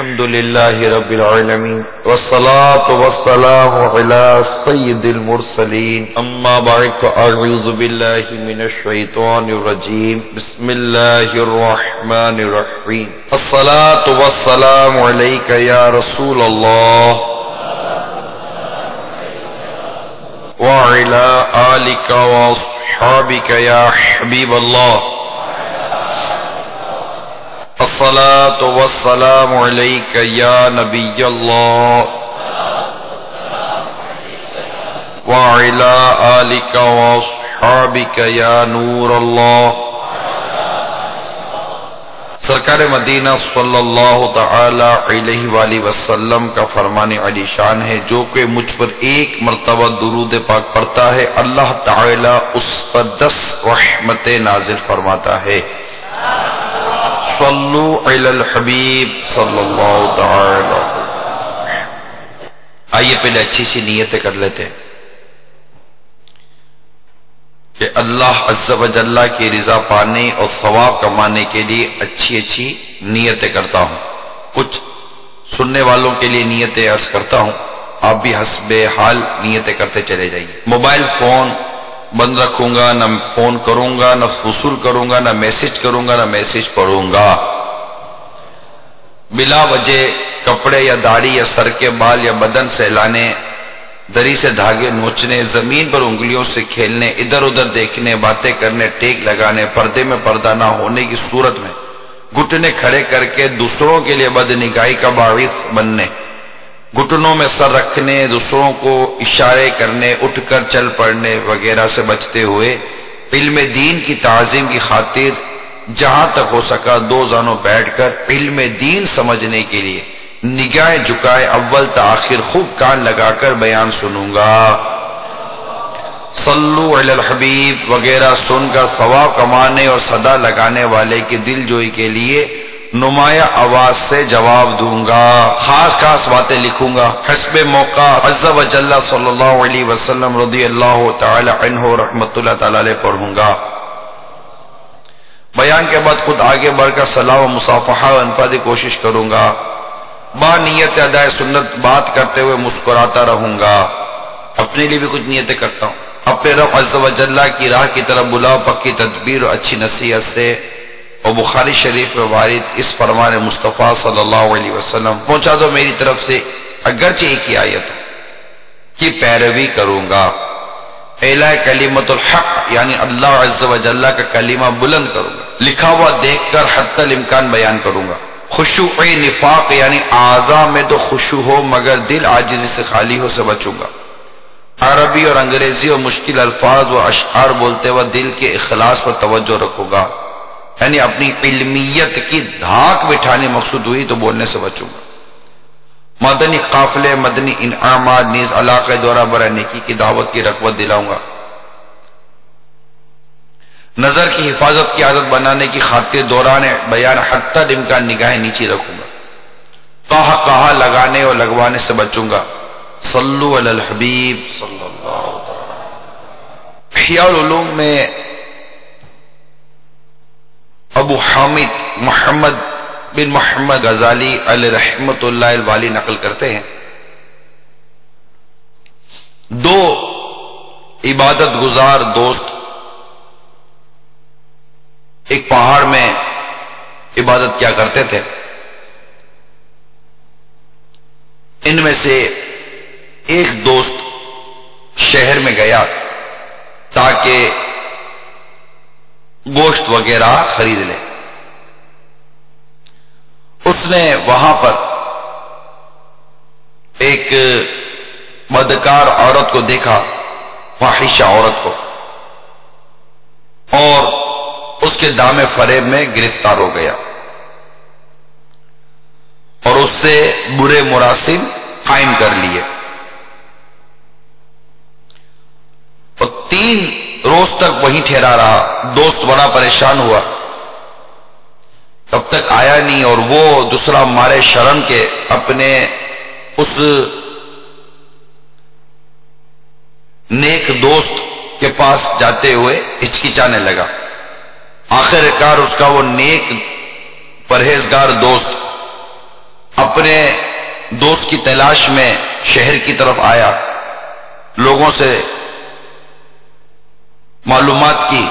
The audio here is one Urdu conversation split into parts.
الحمد لله رب العالمين والصلاة والسلام على سيد المرسلين أما بعد فأعوذ بالله من الشيطان الرجيم بسم الله الرحمن الرحيم الصلاة والسلام عليك يا رسول الله وعلى آلك وأصحابك يا حبيب الله الصلاة والسلام عليك يا نبي الله وعلى آلك وأصحابك يا نور الله سرکار مدینہ صلی اللہ تعالی علیہ وآلہ وسلم کا فرمان علی شان ہے، جو کہ مجھ پر ایک مرتبہ درود پاک پڑھتا ہے اللہ تعالی اس پر 10 رحمتیں نازل فرماتا ہے۔ صلو علی الحبیب صلی اللہ تعالی۔ آئیے پہلے اچھی سی نیتیں کر لیتے ہیں کہ اللہ عز و جل کی رضا پانے اور ثواب کمانے کے لیے اچھی اچھی نیتیں کرتا ہوں۔ کچھ سننے والوں کے لیے نیتیں عرض کرتا ہوں، آپ بھی حسب حال نیتیں کرتے چلے جائیے۔ موبائل فون بند رکھوں گا، نہ فون کروں گا، نہ وصول کروں گا، نہ میسج کروں گا، نہ میسج پڑھوں گا۔ بلا وجہ کپڑے یا داڑھی یا سر کے بال یا بدن سہلانے، دری سے دھاگے نوچنے، زمین پر انگلیوں سے کھیلنے، ادھر ادھر دیکھنے، باتیں کرنے، ٹیک لگانے، پردے میں پردہ نہ ہونے کی صورت میں گھٹنے کھڑے کر کے دوسروں کے لیے بدنگاہی کا باعث بننے، گھٹنوں میں سر رکھنے، دوسروں کو اشارے کرنے، اٹھ کر چل پڑنے وغیرہ سے بچتے ہوئے علم دین کی تعظیم کی خاطر جہاں تک ہو سکا 2 زانوں بیٹھ کر علم دین سمجھنے کے لیے نگاہیں جھکائے اول تا آخر خوب کان لگا کر بیان سنوں گا۔ صلو علی الحبیب وغیرہ سن کر ثواب کمانے اور صدا لگانے والے کی دل جوئی کے لیے نمایاں آواز سے جواب دوں گا، خاص خاص باتیں لکھوں گا، حسب موقع عز و جل صلی اللہ علیہ وسلم رضی اللہ تعالی عنہ رحمت اللہ تعالی علیہ پڑھوں گا۔ بیان کے بعد خود آگے بڑھ کر صلاح و مصافحہ و انفاذی کوشش کروں گا، با نیت ادائے سنت بات کرتے ہوئے مسکراتا رہوں گا۔ اپنے لیے بھی کچھ نیتیں کرتا ہوں، اپنے رب عز و جل کی راہ کی طرف بلاؤ پکی تدبیر اور اچھی نصیحت سے، اور بخاری شریف میں وارد اس فرمان مصطفیٰ صلی اللہ علیہ وسلم پہنچا دو میری طرف سے اگرچہ ایک ہی آیت کی پیروی کروں گا۔ اعلیٰ کلمت الحق یعنی اللہ عز و جل کا کلمہ بلند کروں گا، لکھا ہوا دیکھ کر حتی الامکان بیان کروں گا۔ خشوع نفاق یعنی اعضاء میں تو خشوع ہو مگر دل عاجزی سے خالی ہو سے بچوں گا۔ عربی اور انگریزی اور مشکل الفاظ و اشعار بولتے وقت دل کے اخلاص پر توجہ رکھوں گا، یعنی اپنی علمیت کی دھاک بٹھانے مقصود ہوئی تو بولنے سے بچوں گا۔ مدنی قافلے مدنی انعامات نیز علاقہ دورہ برائے نیکی کی دعوت کی رغبت دلاؤں گا۔ نظر کی حفاظت کی عادت بنانے کی خاطر دوران بیان حتی الامکان نگاہیں نیچی رکھوں گا، کہا لگانے اور لگوانے سے بچوں گا۔ صلو علی الحبیب صلی اللہ علیہ وسلم۔ احیاء العلوم میں ابو حامد محمد بن محمد غزالی علیہ رحمت اللہ الوالی نقل کرتے ہیں، 2 عبادت گزار دوست ایک پہاڑ میں عبادت کیا کرتے تھے۔ ان میں سے ایک دوست شہر میں گیا تاکہ گوشت وغیرہ خرید لے۔ اس نے وہاں پر ایک بدکار عورت کو دیکھا، فاحشہ عورت کو، اور اس کے دام فریب میں گرفتار ہو گیا اور اس سے برے مراسم قائم کر لیے، اور 3 روز تک وہیں ٹھہرا رہا۔ دوست بڑا پریشان ہوا، تب تک آیا نہیں، اور وہ دوسرا مارے شرم کے اپنے اس نیک دوست کے پاس جاتے ہوئے ہچکچانے لگا۔ آخر کار اس کا وہ نیک پرہیزگار دوست اپنے دوست کی تلاش میں شہر کی طرف آیا، لوگوں سے معلومات کی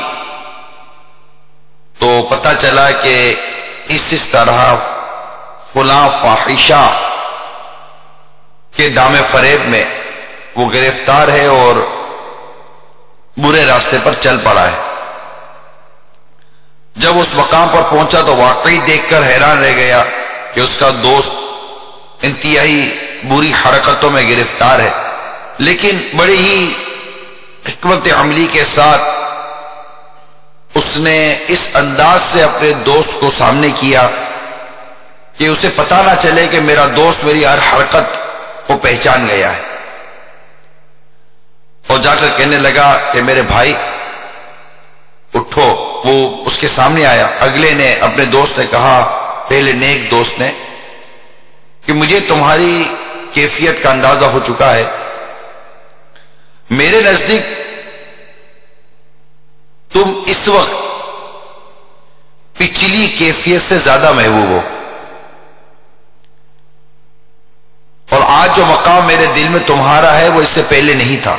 تو پتہ چلا کہ اس طرح فلاں فاحشہ کے دام فریب میں وہ گرفتار ہے اور برے راستے پر چل پڑا ہے۔ جب اس مقام پر پہنچا تو واقعی دیکھ کر حیران رہ گیا کہ اس کا دوست انتہائی بری حرکتوں میں گرفتار ہے، لیکن بڑی ہی حکمت عملی کے ساتھ اس نے اس انداز سے اپنے دوست کو سامنے کیا کہ اسے پتہ نہ چلے کہ میرا دوست میری ہر حرکت کو پہچان گیا ہے، اور جا کر کہنے لگا کہ میرے بھائی اٹھو۔ وہ اس کے سامنے آیا، اگلے نے اپنے دوست نے کہا، پہلے نیک دوست نے، کہ مجھے تمہاری کیفیت کا اندازہ ہو چکا ہے، میرے نزدیک تم اس وقت پچھلی کیفیت سے زیادہ محبوب ہو، اور آج جو مقام میرے دل میں تمہارا ہے وہ اس سے پہلے نہیں تھا۔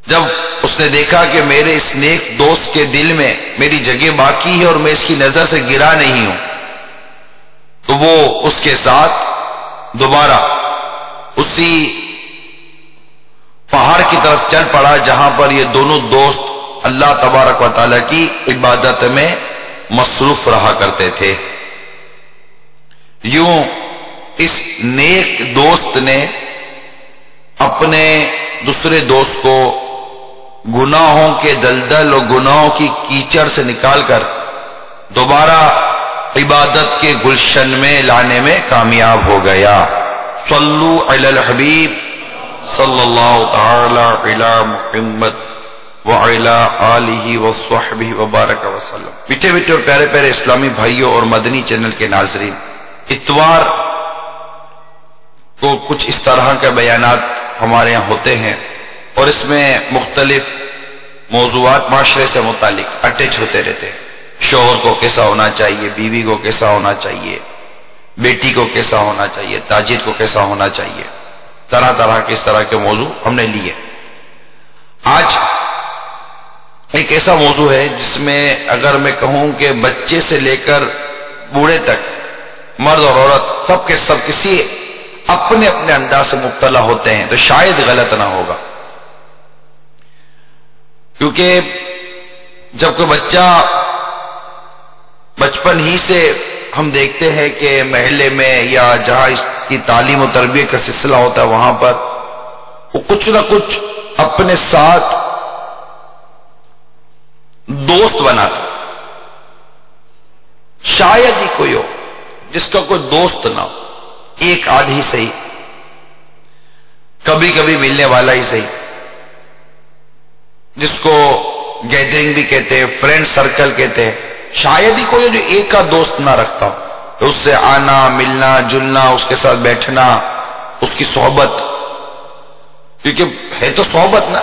جب اس نے دیکھا کہ میرے اس نیک دوست کے دل میں میری جگہ باقی ہے اور میں اس کی نظر سے گرا نہیں ہوں، تو وہ اس کے ساتھ دوبارہ اسی پہاڑ کی طرف چل پڑا جہاں پر یہ دونوں دوست اللہ تبارک و تعالی کی عبادت میں مصروف رہا کرتے تھے۔ یوں اس نیک دوست نے اپنے دوسرے دوست کو گناہوں کے دلدل اور گناہوں کی کیچڑ سے نکال کر دوبارہ عبادت کے گلشن میں لانے میں کامیاب ہو گیا۔ صلو علی الحبیب صلی اللہ تعالی علی محمد وعلی آلہ وصحبہ وبارک وسلم۔ میٹھے میٹھے اور پیارے پیارے اسلامی بھائیوں اور مدنی چینل کے ناظرین، اتوار کو کچھ اس طرح کے بیانات ہمارے یہاں ہوتے ہیں اور اس میں مختلف موضوعات معاشرے سے متعلق اٹیچ ہوتے رہتے ہیں۔ شوہر کو کیسا ہونا چاہیے، بیوی کو کیسا ہونا چاہیے، بیٹی کو کیسا ہونا چاہیے، تاجر کو کیسا ہونا چاہیے، طرح طرح کے اس طرح کے موضوع ہم نے لیے۔ آج ایک ایسا موضوع ہے جس میں اگر میں کہوں کہ بچے سے لے کر بوڑھے تک، مرد اور عورت سب کے سب کسی اپنے اپنے انداز سے مبتلا ہوتے ہیں تو شاید غلط نہ ہوگا، کیونکہ جب کوئی بچہ بچپن ہی سے ہم دیکھتے ہیں کہ محلے میں یا جہاں اس کی تعلیم و تربیت کا سلسلہ ہوتا ہے وہاں پر وہ کچھ نہ کچھ اپنے ساتھ دوست بناتا، شاید ہی کوئی ہو جس کا کوئی دوست نہ ہو، ایک آدھی صحیح، کبھی کبھی ملنے والا ہی صحیح، جس کو گیدرنگ بھی کہتے ہیں، فرینڈ سرکل کہتے ہیں، شاید ہی کوئی جو ایک کا دوست نہ رکھتا ہو، تو اس سے آنا ملنا جلنا، اس کے ساتھ بیٹھنا، اس کی صحبت، کیونکہ ہے تو صحبت نا،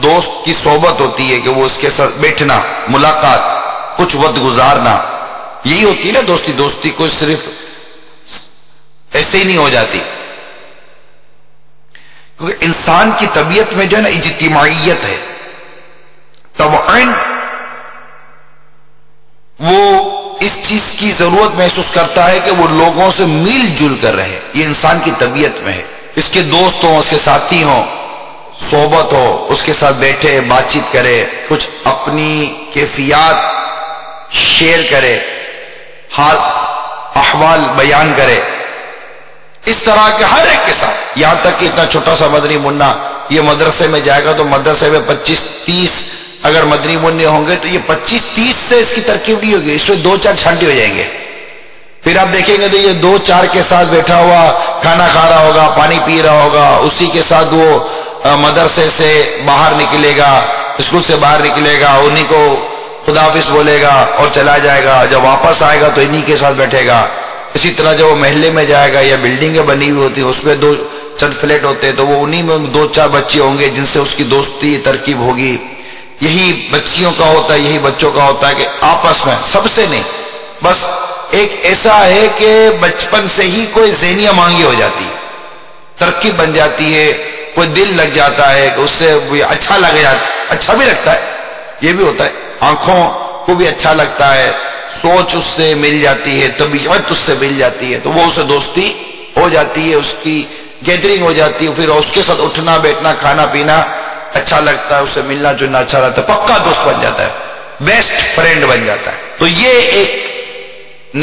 دوست کی صحبت ہوتی ہے کہ وہ اس کے ساتھ بیٹھنا، ملاقات، کچھ وقت گزارنا، یہی ہوتی ہے نا دوستی۔ دوستی کوئی صرف ایسے ہی نہیں ہو جاتی، کیونکہ انسان کی طبیعت میں جو ہے نا اجتماعیت ہے، طبعاً وہ اس چیز کی ضرورت محسوس کرتا ہے کہ وہ لوگوں سے مل جل کر رہے، یہ انسان کی طبیعت میں ہے۔ اس کے دوست ہوں، اس کے ساتھی ہوں، صحبت ہو، اس کے ساتھ بیٹھے بات چیت کرے، کچھ اپنی کیفیات شیئر کرے، حال احوال بیان کرے، اس طرح کے ہر ایک کے ساتھ، یہاں تک کہ اتنا چھوٹا سا مدنی منا یہ مدرسے میں جائے گا تو مدرسے میں 25-30 اگر مدنی منع ہوں گے تو یہ 25-30 سے اس کی ترکیب نہیں ہوگی، اس میں 2-4 چھانٹے ہو جائیں گے۔ پھر آپ دیکھیں گے تو یہ 2-4 کے ساتھ بیٹھا ہوا کھانا کھا رہا ہوگا، پانی پی رہا ہوگا، اسی کے ساتھ وہ مدرسے سے باہر نکلے گا، اسکول سے باہر نکلے گا، انہی کو خدا حافظ بولے گا اور چلا جائے گا، جب واپس آئے گا تو انہی کے ساتھ بیٹھے گا۔ اسی طرح جب وہ محلے میں جائے گا یا بلڈنگیں بنی ہوئی ہوتی ہیں اس میں 2-4 فلیٹ ہوتے ہیں تو وہ انہی میں 2-4 بچے ہوں گے جن سے اس کی دوستی ترکیب ہوگی۔ یہی بچیوں کا ہوتا ہے، یہی بچوں کا ہوتا ہے کہ آپس میں سب سے نہیں، بس ایک ایسا ہے کہ بچپن سے ہی کوئی ذہنیہ مانگی ہو جاتی ہے، ترکیب بن جاتی ہے، کوئی دل لگ جاتا ہے کہ اس سے اچھا لگ جاتا، اچھا بھی لگتا ہے، یہ بھی ہوتا ہے، آنکھوں کو بھی اچھا لگتا ہے، سوچ اس سے مل جاتی ہے، طبیعت اس سے مل جاتی ہے، تو وہ اسے دوستی ہو جاتی ہے، اس کی گیدرنگ ہو جاتی ہے، پھر اس کے ساتھ اٹھنا بیٹھنا کھانا پینا اچھا لگتا ہے، اس سے ملنا جلنا اچھا لگتا ہے، پکا دوست بن جاتا ہے، بیسٹ فرینڈ بن جاتا ہے۔ تو یہ ایک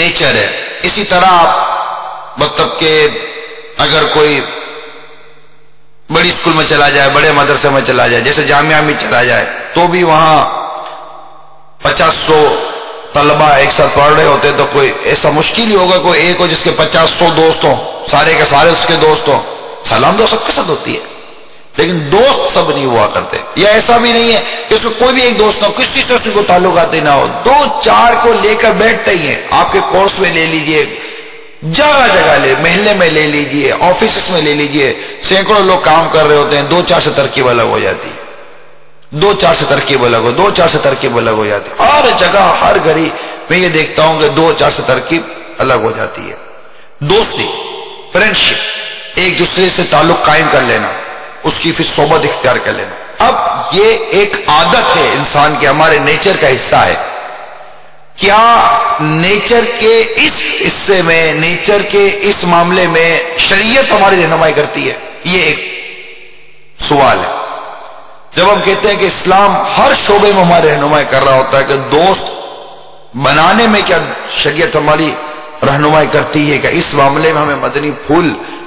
نیچر ہے۔ اسی طرح آپ مطلب کہ اگر کوئی بڑی اسکول میں چلا جائے، بڑے مدرسے میں چلا جائے، جیسے جامعہ میں چلا جائے، تو بھی وہاں 50-100 طلبہ ایک ساتھ پڑھ رہے ہوتے، تو کوئی ایسا مشکل ہی ہوگا کوئی ایک ہو جس کے 50-100 دوست ہوں، سارے کے سارے اس کے دوست ہوں۔ سلام دو سب کے ساتھ ہوتی ہے، لیکن دوست سب نہیں ہوا کرتے۔ یا ایسا بھی نہیں ہے کہ اس کو کوئی بھی ایک دوست نہ ہو، کسی سے اس کو تعلقات نہ ہو، 2-4 کو لے کر بیٹھتے ہی ہیں۔ آپ کے کورس میں لے لیجئے، جگہ جگہ لے، محلے میں لے لیجئے، آفیسز میں لے لیجئے، سینکڑوں لوگ کام کر رہے ہوتے ہیں، 2-4 سے ترکیب الگ ہو جاتی ہے، 2-4 سے ترکیب الگ ہو، 2-4 سے ترکیب الگ ہو جاتی ہے۔ ہر جگہ ہر گھڑی میں یہ دیکھتا ہوں کہ 2-4 سے ترکیب الگ ہو جاتی ہے۔ دوستی، فرینڈشپ، ایک دوسرے سے تعلق قائم کر لینا، اس کی پھر صحبت اختیار کر لینا۔ اب یہ ایک عادت ہے انسان کے، ہمارے نیچر کا حصہ ہے۔ کیا نیچر کے اس حصے میں، نیچر کے اس معاملے میں شریعت ہماری رہنمائی کرتی ہے؟ یہ ایک سوال ہے۔ جب ہم کہتے ہیں کہ اسلام ہر شعبے میں ہماری رہنمائی کر رہا ہوتا ہے، کہ دوست بنانے میں کیا شریعت ہماری رہنمائی کرتی ہے، کہ اس معاملے میں ہمیں مدنی پھول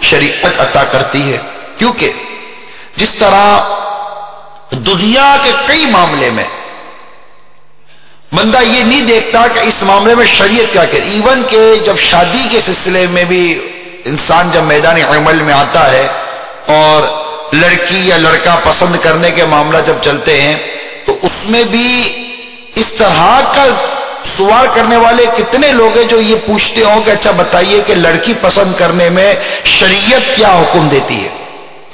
شریعت عطا کرتی ہے؟ کیونکہ جس طرح دنیا کے کئی معاملے میں بندہ یہ نہیں دیکھتا کہ اس معاملے میں شریعت کیا کہتی، ایون کہ جب شادی کے سلسلے میں بھی انسان جب میدان عمل میں آتا ہے اور لڑکی یا لڑکا پسند کرنے کے معاملہ جب چلتے ہیں، تو اس میں بھی اس طرح کا سوال کرنے والے کتنے لوگ ہیں جو یہ پوچھتے ہوں کہ اچھا بتائیے کہ لڑکی پسند کرنے میں شریعت کیا حکم دیتی ہے،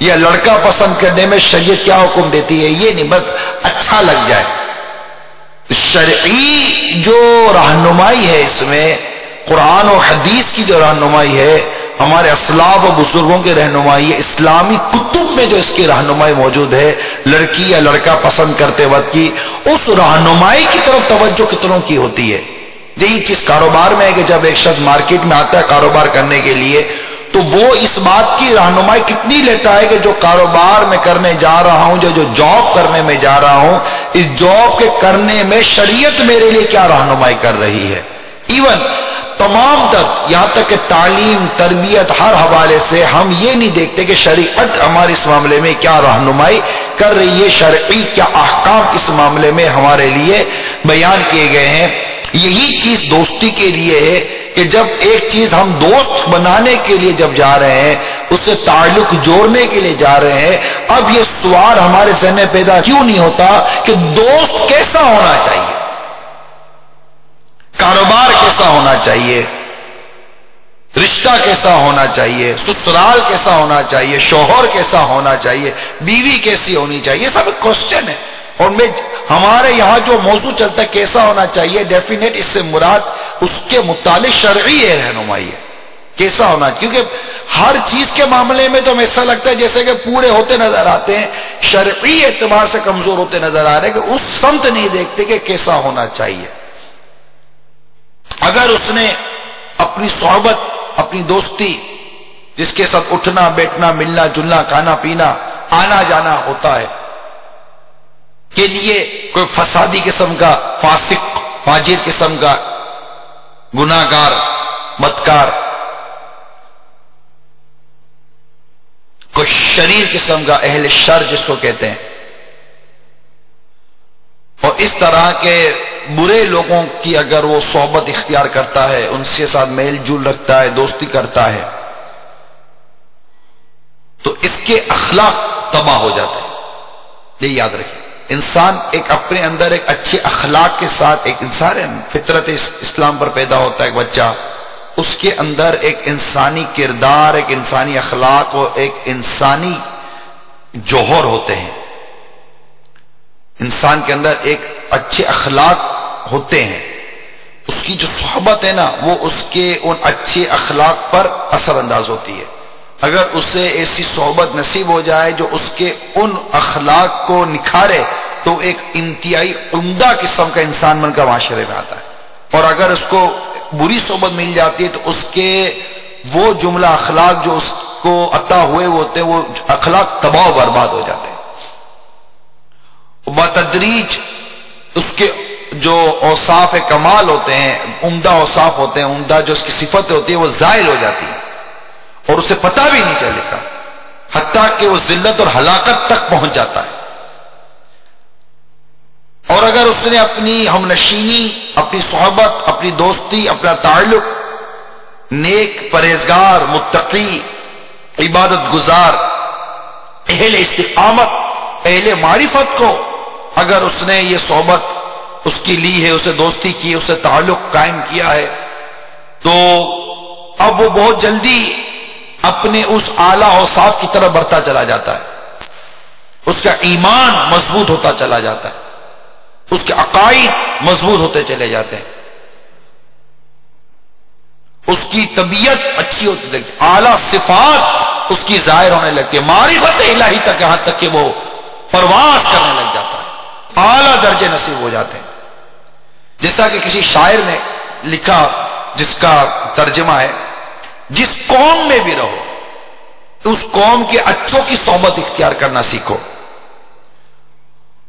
یا لڑکا پسند کرنے میں شریعت کیا حکم دیتی ہے؟ یہ نہیں بس اچھا لگ جائے۔ شرعی جو رہنمائی ہے اس میں، قرآن و حدیث کی جو رہنمائی ہے، ہمارے اسلاف و بزرگوں کی رہنمائی ہے، اسلامی کتب میں جو اس کی رہنمائی موجود ہے، لڑکی یا لڑکا پسند کرتے وقت کی، اس رہنمائی کی طرف توجہ کتنوں کی ہوتی ہے؟ یہی چیز کاروبار میں ہے کہ جب ایک شخص مارکیٹ میں آتا ہے کاروبار کرنے کے لیے، تو وہ اس بات کی رہنمائی کتنی لیتا ہے کہ جو کاروبار میں کرنے جا رہا ہوں، جو جاب کرنے میں جا رہا ہوں، اس جاب کے کرنے میں شریعت میرے لیے کیا رہنمائی کر رہی ہے؟ ایون تمام تک، یہاں تک کہ تعلیم تربیت ہر حوالے سے ہم یہ نہیں دیکھتے کہ شریعت ہمارے اس معاملے میں کیا رہنمائی کر رہی ہے، شرعی کیا احکام اس معاملے میں ہمارے لیے بیان کیے گئے ہیں۔ یہی چیز دوستی کے لیے ہے کہ جب ایک چیز ہم دوست بنانے کے لیے جب جا رہے ہیں، اس سے تعلق جوڑنے کے لیے جا رہے ہیں، اب یہ سوال ہمارے ذہن میں پیدا کیوں نہیں ہوتا کہ دوست کیسا ہونا چاہیے، کاروبار کیسا ہونا چاہیے، رشتہ کیسا ہونا چاہیے، سسرال کیسا ہونا چاہیے، شوہر کیسا ہونا چاہیے، بیوی کیسی ہونی چاہیے، یہ سب کوسچن ہے۔ اور میں ہمارے یہاں جو موضوع چلتا ہے کیسا ہونا چاہیے، ڈیفینیٹ اس سے مراد اس کے متعلق شرعی رہنمائی ہے، کیسا ہونا، کیونکہ ہر چیز کے معاملے میں تو ہمیں ایسا لگتا ہے جیسے کہ پورے ہوتے نظر آتے ہیں، شرعی اعتبار سے کمزور ہوتے نظر آ رہے ہیں کہ اس سمت نہیں دیکھتے کہ کیسا ہونا چاہیے۔ اگر اس نے اپنی صحبت، اپنی دوستی، جس کے ساتھ اٹھنا بیٹھنا ملنا جلنا کھانا پینا آنا جانا ہوتا ہے، کے لیے کوئی فسادی قسم کا، فاسق فاجر قسم کا، گناہگار بدکار، کوئی شریر قسم کا، اہل شر جس کو کہتے ہیں، اور اس طرح کے برے لوگوں کی اگر وہ صحبت اختیار کرتا ہے، ان کے ساتھ میل جول رکھتا ہے، دوستی کرتا ہے، تو اس کے اخلاق تباہ ہو جاتے ہیں۔ یہ یاد رکھیں، انسان ایک اپنے اندر ایک اچھے اخلاق کے ساتھ، ایک انسان فطرت اسلام پر پیدا ہوتا ہے ایک بچہ، اس کے اندر ایک انسانی کردار، ایک انسانی اخلاق اور ایک انسانی جوہر ہوتے ہیں۔ انسان کے اندر ایک اچھے اخلاق ہوتے ہیں، اس کی جو صحبت ہے نا وہ اس کے ان اچھے اخلاق پر اثر انداز ہوتی ہے. اگر اسے ایسی صحبت نصیب ہو جائے جو اس کے ان اخلاق کو نکھارے تو ایک انتہائی عمدہ قسم کا انسان بن کر معاشرے میں آتا ہے. اور اگر اس کو بری صحبت مل جاتی ہے تو اس کے وہ جملہ اخلاق جو اس کو عطا ہوئے ہوتے ہیں وہ اخلاق تباہ و برباد ہو جاتے ہیں. بتدریج اس کے جو اوصاف کمال ہوتے ہیں، عمدہ اوصاف ہوتے ہیں، عمدہ جو اس کی صفتیں ہوتی ہیں وہ زائل ہو جاتی ہیں اور اسے پتہ بھی نہیں چلے گا، حتیٰ کہ وہ ذلت اور ہلاکت تک پہنچ جاتا ہے. اور اگر اس نے اپنی ہمنشینی، اپنی صحبت، اپنی دوستی، اپنا تعلق نیک، پرہیزگار، متقی، عبادت گزار، اہل استقامت، اہل معرفت کو اگر اس نے یہ صحبت اس کی لی ہے، اسے دوستی کی، اسے تعلق قائم کیا ہے، تو اب وہ بہت جلدی اپنے اس اعلیٰ اوصاف کی طرف بڑھتا چلا جاتا ہے. اس کا ایمان مضبوط ہوتا چلا جاتا ہے، اس کے عقائد مضبوط ہوتے چلے جاتے ہیں، اس کی طبیعت اچھی ہوتی لگتی، اعلیٰ صفات اس کی ظاہر ہونے لگتی ہے، معرفت الہی تک، یہاں تک کہ وہ پرواز کرنے لگ جاتا ہے، اعلیٰ درجے نصیب ہو جاتے ہیں. جیسا کہ کسی شاعر نے لکھا جس کا ترجمہ ہے، جس قوم میں بھی رہو اس قوم کے اچھوں کی صحبت اختیار کرنا سیکھو،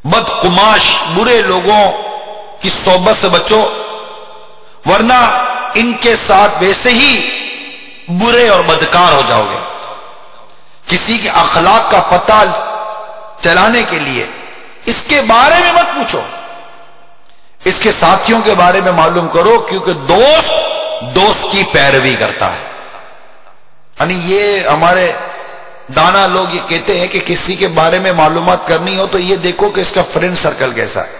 بدقماش برے لوگوں کی صحبت سے بچو، ورنہ ان کے ساتھ ویسے ہی برے اور بدکار ہو جاؤ گے. کسی کے اخلاق کا پتہ چلانے کے لیے اس کے بارے میں مت پوچھو، اس کے ساتھیوں کے بارے میں معلوم کرو، کیونکہ دوست کی پیروی کرتا ہے. یعنی یہ ہمارے دانا لوگ یہ کہتے ہیں کہ کسی کے بارے میں معلومات کرنی ہو تو یہ دیکھو کہ اس کا فرینڈ سرکل کیسا ہے.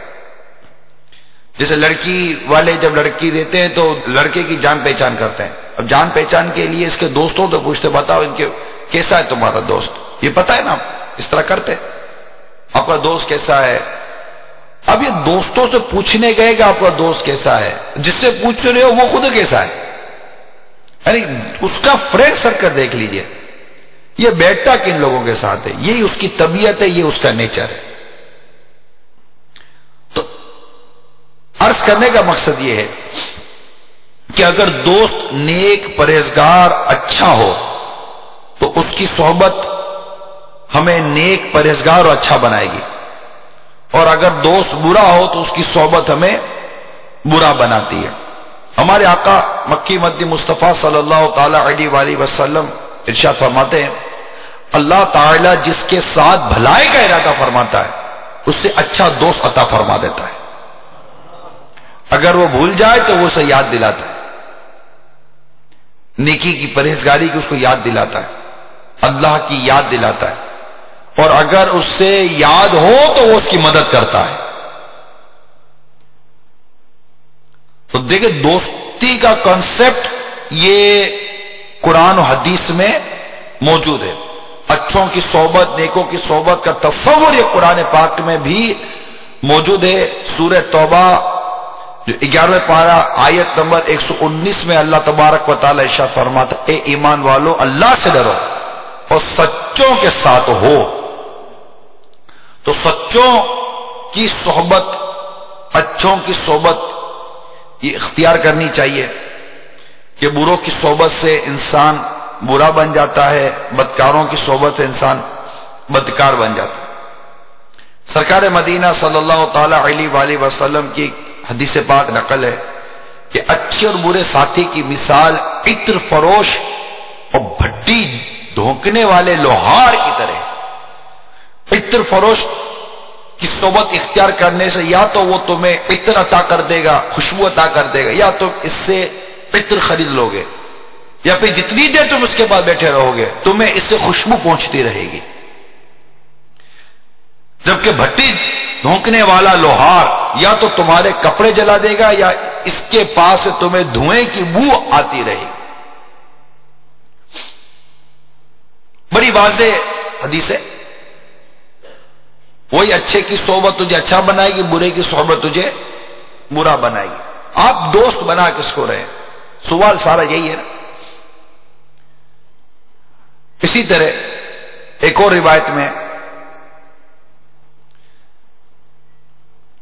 جیسے لڑکی والے جب لڑکی دیتے ہیں تو لڑکے کی جان پہچان کرتے ہیں. اب جان پہچان کے لیے اس کے دوستوں تو پوچھتے، بتاؤ ان کے کیسا ہے تمہارا دوست، یہ پتا ہے نا، اس طرح کرتے آپ کا دوست کیسا ہے. اب یہ دوستوں سے پوچھنے گئے کہ آپ کا دوست کیسا ہے، جس سے پوچھ رہے ہو وہ خود کیسا ہے. یعنی اس کا فرینڈ سرکل دیکھ لیجئے، یہ بیٹھتا کن لوگوں کے ساتھ ہے، یہی اس کی طبیعت ہے، یہ اس کا نیچر ہے. تو عرض کرنے کا مقصد یہ ہے کہ اگر دوست نیک، پرہیزگار، اچھا ہو تو اس کی صحبت ہمیں نیک، پرہیزگار اور اچھا بنائے گی، اور اگر دوست برا ہو تو اس کی صحبت ہمیں برا بناتی ہے. ہمارے آقا مکی مدنی مصطفیٰ صلی اللہ تعالی علیہ وآلہ وسلم ارشاد فرماتے ہیں، اللہ تعالیٰ جس کے ساتھ بھلائی کا ارادہ فرماتا ہے اس سے اچھا دوست عطا فرما دیتا ہے. اگر وہ بھول جائے تو وہ اسے یاد دلاتا ہے، نیکی کی، پرہیزگاری کی اس کو یاد دلاتا ہے، اللہ کی یاد دلاتا ہے، اور اگر اس سے یاد ہو تو وہ اس کی مدد کرتا ہے. تو دیکھیں دوستی کا کنسپٹ یہ قرآن و حدیث میں موجود ہے. اچھوں کی صحبت، نیکوں کی صحبت کا تصور یہ قرآن پاک میں بھی موجود ہے. سورہ توبہ جو 11 پارہ آیت نمبر 119 میں اللہ تبارک و تعالی ارشاد فرماتا، اے ایمان والو اللہ سے ڈرو اور سچوں کے ساتھ ہو. تو سچوں کی صحبت، اچھوں کی صحبت یہ اختیار کرنی چاہیے کہ بروں کی صحبت سے انسان برا بن جاتا ہے، بدکاروں کی صحبت سے انسان بدکار بن جاتا ہے. سرکار مدینہ صلی اللہ تعالی علیہ وآلہ وسلم کی حدیث پاک نقل ہے کہ اچھے اور برے ساتھی کی مثال عطر فروش اور بھٹی دھونکنے والے لوہار کی طرح. عطر فروش کی صحبت اختیار کرنے سے یا تو وہ تمہیں عطر عطا کر دے گا، خوشبو عطا کر دے گا، یا تم اس سے عطر خرید لو گے، یا پھر جتنی دیر تم اس کے پاس بیٹھے رہو گے تمہیں اس سے خوشبو پہنچتی رہے گی. جبکہ بھٹی دھونکنے والا لوہار یا تو تمہارے کپڑے جلا دے گا یا اس کے پاس سے تمہیں دھوئیں کی بو آتی رہے گی. بڑی واضح حدیث ہے. وہی اچھے کی صحبت تجھے اچھا بنائے گی، برے کی صحبت تجھے برا بنائے گی. آپ دوست بنا کس کو رہے؟ سوال سارا یہی ہے نا۔ اسی طرح ایک اور روایت میں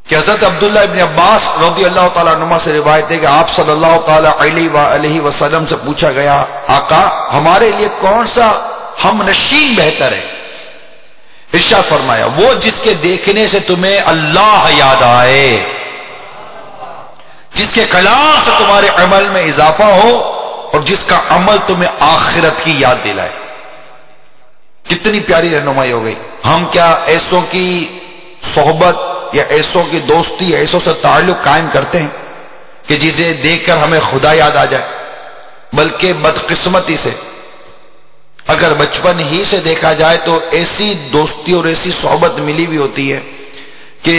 کہ حضرت عبداللہ ابن عباس رضی اللہ تعالیٰ عنہما سے روایت ہے کہ آپ صلی اللہ تعالیٰ علیہ وسلم سے پوچھا گیا، آقا ہمارے لیے کون سا ہم نشین بہتر ہے؟ ارشاد فرمایا، وہ جس کے دیکھنے سے تمہیں اللہ یاد آئے، جس کے کلام سے تمہارے عمل میں اضافہ ہو اور جس کا عمل تمہیں آخرت کی یاد دلائے۔ کتنی پیاری رہنمائی ہو گئی۔ ہم کیا ایسوں کی صحبت یا ایسوں کی دوستی، ایسوں سے تعلق قائم کرتے ہیں کہ جسے دیکھ کر ہمیں خدا یاد آ جائے؟ بلکہ بدقسمتی سے اگر بچپن ہی سے دیکھا جائے تو ایسی دوستی اور ایسی صحبت ملی بھی ہوتی ہے کہ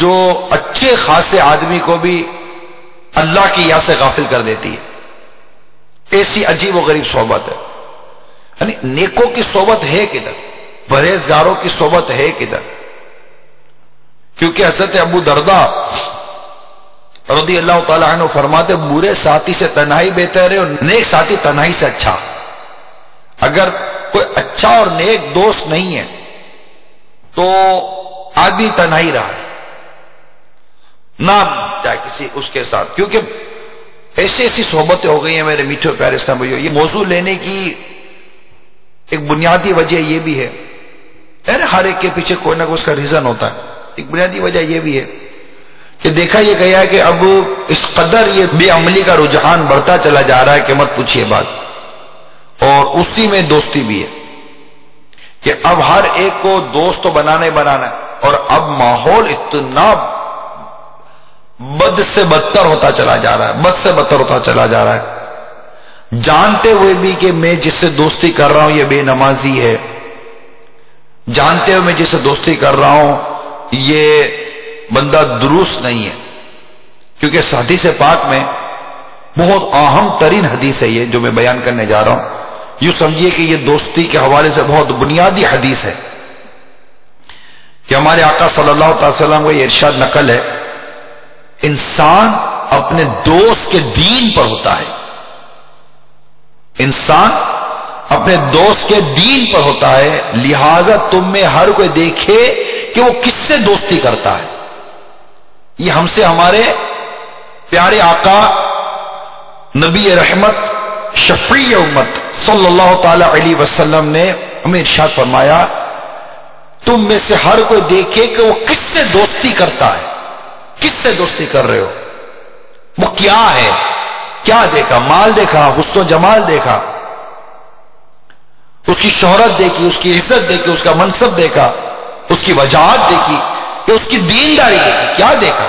جو اچھے خاصے آدمی کو بھی اللہ کی یاد سے غافل کر دیتی ہے۔ ایسی عجیب و غریب صحبت ہے۔ یعنی نیکوں کی صحبت ہے کدھر؟ پرہیزگاروں کی صحبت ہے کدھر؟ کیونکہ حضرت ابو درداء رضی اللہ تعالیٰ عنہ فرماتے، برے ساتھی سے تنہائی بہتر ہے اور نیک ساتھی تنہائی سے اچھا۔ اگر کوئی اچھا اور نیک دوست نہیں ہے تو آدمی تنہائی رہا ہے، نہ جائے کسی اس کے ساتھ، کیونکہ ایسی صحبتیں ہو گئی ہیں میرے میٹھے پیارے اسلام بھائیو۔ یہ موضوع لینے کی ایک بنیادی وجہ یہ بھی ہے، ہر ایک کے پیچھے کوئی نہ کوئی اس کا ریزن ہوتا ہے۔ ایک بنیادی وجہ یہ بھی ہے کہ دیکھا یہ گیا ہے کہ اب اس قدر یہ بے عملی کا رجحان بڑھتا چلا جا رہا ہے کہ مت پوچھیے بات، اور اسی میں دوستی بھی ہے کہ اب ہر ایک کو دوست تو بنانا ہے، اور اب ماحول اتنا بد سے بدتر ہوتا چلا جا رہا ہے، بد سے بدتر ہوتا چلا جا رہا ہے، جانتے ہوئے بھی کہ میں جس سے دوستی کر رہا ہوں یہ بے نمازی ہے، جانتے ہوئے میں جس سے دوستی کر رہا ہوں یہ بندہ درست نہیں ہے۔ کیونکہ اس حدیث پاک میں بہت اہم ترین حدیث ہے یہ جو میں بیان کرنے جا رہا ہوں، یوں سمجھیے کہ یہ دوستی کے حوالے سے بہت بنیادی حدیث ہے کہ ہمارے آقا صلی اللہ علیہ وسلم کو یہ ارشاد نقل ہے، انسان اپنے دوست کے دین پر ہوتا ہے، انسان اپنے دوست کے دین پر ہوتا ہے، لہذا تم میں ہر کوئی دیکھے کہ وہ کس سے دوستی کرتا ہے۔ یہ ہم سے ہمارے پیارے آقا نبی رحمت شفیع امت صلی اللہ تعالی علیہ وسلم نے ہمیں ارشاد فرمایا، تم میں سے ہر کوئی دیکھے کہ وہ کس سے دوستی کرتا ہے، کس سے دوستی کر رہے ہو، وہ کیا ہے، کیا دیکھا؟ مال دیکھا، حسن و جمال دیکھا، اس کی شہرت دیکھی، اس کی عزت دیکھی، اس کا منصب دیکھا، اس کی وجاہت دیکھی، کہ اس کی دینداری دیکھی، کیا دیکھا؟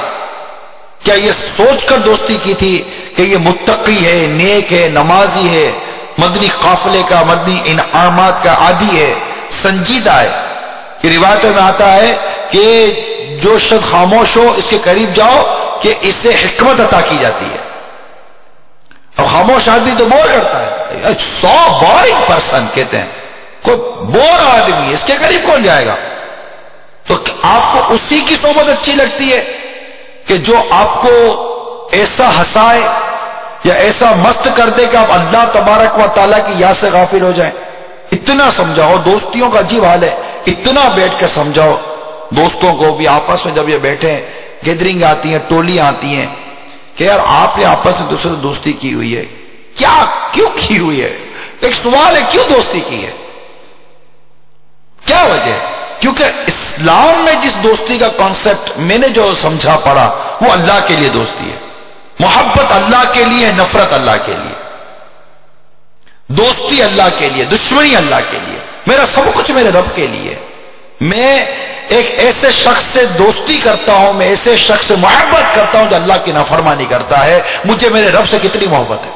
کیا یہ سوچ کر دوستی کی تھی کہ یہ متقی ہے، نیک ہے، نمازی ہے، مدنی قافلے کا، مدنی انعامات کا عادی ہے، سنجیدہ ہے؟ کہ روایتوں میں آتا ہے کہ جو شخص خاموش ہو اس کے قریب جاؤ کہ اس سے حکمت عطا کی جاتی ہے۔ اب خاموش آدمی تو بور کرتا ہے، 100 بورنگ پرسن کہتے ہیں، کوئی بور آدمی اس کے قریب کون جائے گا؟ تو آپ کو اسی کی صحبت اچھی لگتی ہے کہ جو آپ کو ایسا ہنسائے یا ایسا مست کر دے کہ آپ اللہ تبارک و تعالیٰ کی یاد سے غافل ہو جائیں؟ اتنا سمجھاؤ، دوستیوں کا عجیب حال ہے، اتنا بیٹھ کر سمجھاؤ دوستوں کو بھی، آپس میں جب یہ بیٹھے گیدرنگ آتی ہیں، ٹولیاں آتی ہیں کہ یار آپ نے آپس میں دوسرے سے دوستی کی ہوئی ہے، کیا کیوں کی ہوئی ہے؟ ایک سوال ہے، کیوں دوستی کی ہے؟ کیا وجہ ہے؟ کیونکہ اسلام میں جس دوستی کا کانسیپٹ میں نے جو سمجھا پڑا وہ اللہ کے لیے دوستی ہے، محبت اللہ کے لیے، نفرت اللہ کے لیے، دوستی اللہ کے لیے، دشمنی اللہ کے لیے، میرا سب کچھ میرے رب کے لیے۔ میں ایک ایسے شخص سے دوستی کرتا ہوں، میں ایسے شخص سے محبت کرتا ہوں جو اللہ کی نافرمانی کرتا ہے، مجھے میرے رب سے کتنی محبت ہے؟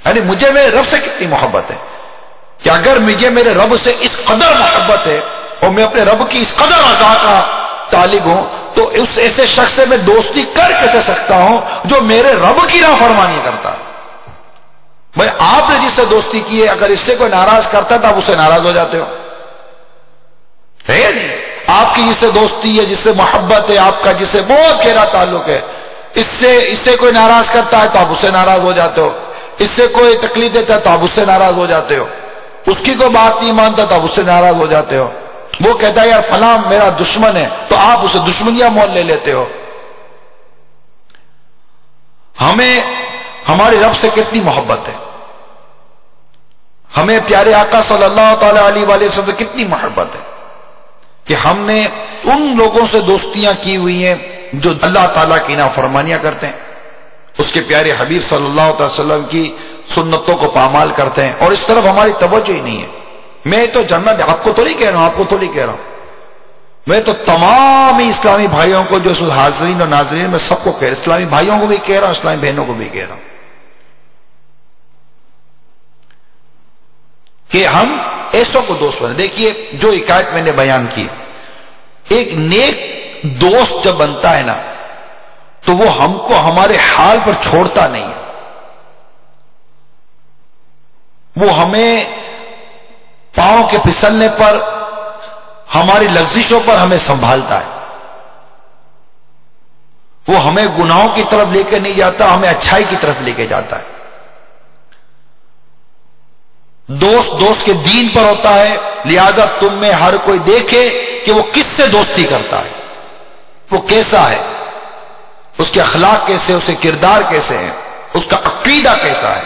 یعنی مجھے میرے رب سے کتنی محبت ہے کہ اگر مجھے میرے رب سے اس قدر محبت ہے اور میں اپنے رب کی اس قدر عطا کا طالب ہوں تو اس ایسے شخص سے میں دوستی کر کیسے سکتا ہوں جو میرے رب کی نافرمانی کرتا ہے؟ بھائی آپ نے جس سے دوستی کی ہے، اگر اس سے کوئی ناراض کرتا ہے تو آپ اس سے ناراض ہو جاتے ہو، ہے نہیں؟ آپ کی جس سے دوستی ہے، جس سے محبت ہے، آپ کا جس سے بہت گہرا تعلق ہے، اس سے کوئی ناراض کرتا ہے تو آپ اس سے ناراض ہو جاتے ہو، اس سے کوئی تکلیف دیتا ہے تو آپ اس سے ناراض ہو جاتے ہو، اس کی کوئی بات نہیں مانتا تو آپ اس سے ناراض ہو جاتے ہو، وہ کہتا ہے یار فلاں میرا دشمن ہے تو آپ اسے دشمنیاں مول لے لیتے ہو۔ ہمیں ہمارے رب سے کتنی محبت ہے، ہمیں پیارے آقا صلی اللہ تعالی علیہ وآلہ وسلم سے کتنی محبت ہے کہ ہم نے ان لوگوں سے دوستیاں کی ہوئی ہیں جو اللہ تعالیٰ کی نافرمانیاں کرتے ہیں، اس کے پیارے حبیب صلی اللہ علیہ وسلم کی سنتوں کو پامال کرتے ہیں، اور اس طرف ہماری توجہ ہی نہیں ہے۔ میں تو جنت آپ کو تو نہیں کہہ رہا ہوں، آپ کو تو نہیں کہہ رہا ہوں، میں تو تمام اسلامی بھائیوں کو جو حاضرین اور ناظرین میں سب کو کہہ رہا ہوں، اسلامی بھائیوں کو بھی کہہ رہا ہوں، اسلامی بہنوں کو بھی کہہ رہا ہوں کہ ہم ایسوں کو دوست بنے۔ دیکھیے جو حکایت میں نے بیان کی، ایک نیک دوست جب بنتا ہے نا تو وہ ہم کو ہمارے حال پر چھوڑتا نہیں ہے، وہ ہمیں پاؤں کے پھسلنے پر، ہماری لغزشوں پر ہمیں سنبھالتا ہے، وہ ہمیں گناہوں کی طرف لے کے نہیں جاتا، ہمیں اچھائی کی طرف لے کے جاتا ہے۔ دوست کے دین پر ہوتا ہے، لہذا تم میں ہر کوئی دیکھے کہ وہ کس سے دوستی کرتا ہے، وہ کیسا ہے، اس کے اخلاق کیسے، اس کے کردار کیسے ہیں، اس کا عقیدہ کیسا ہے،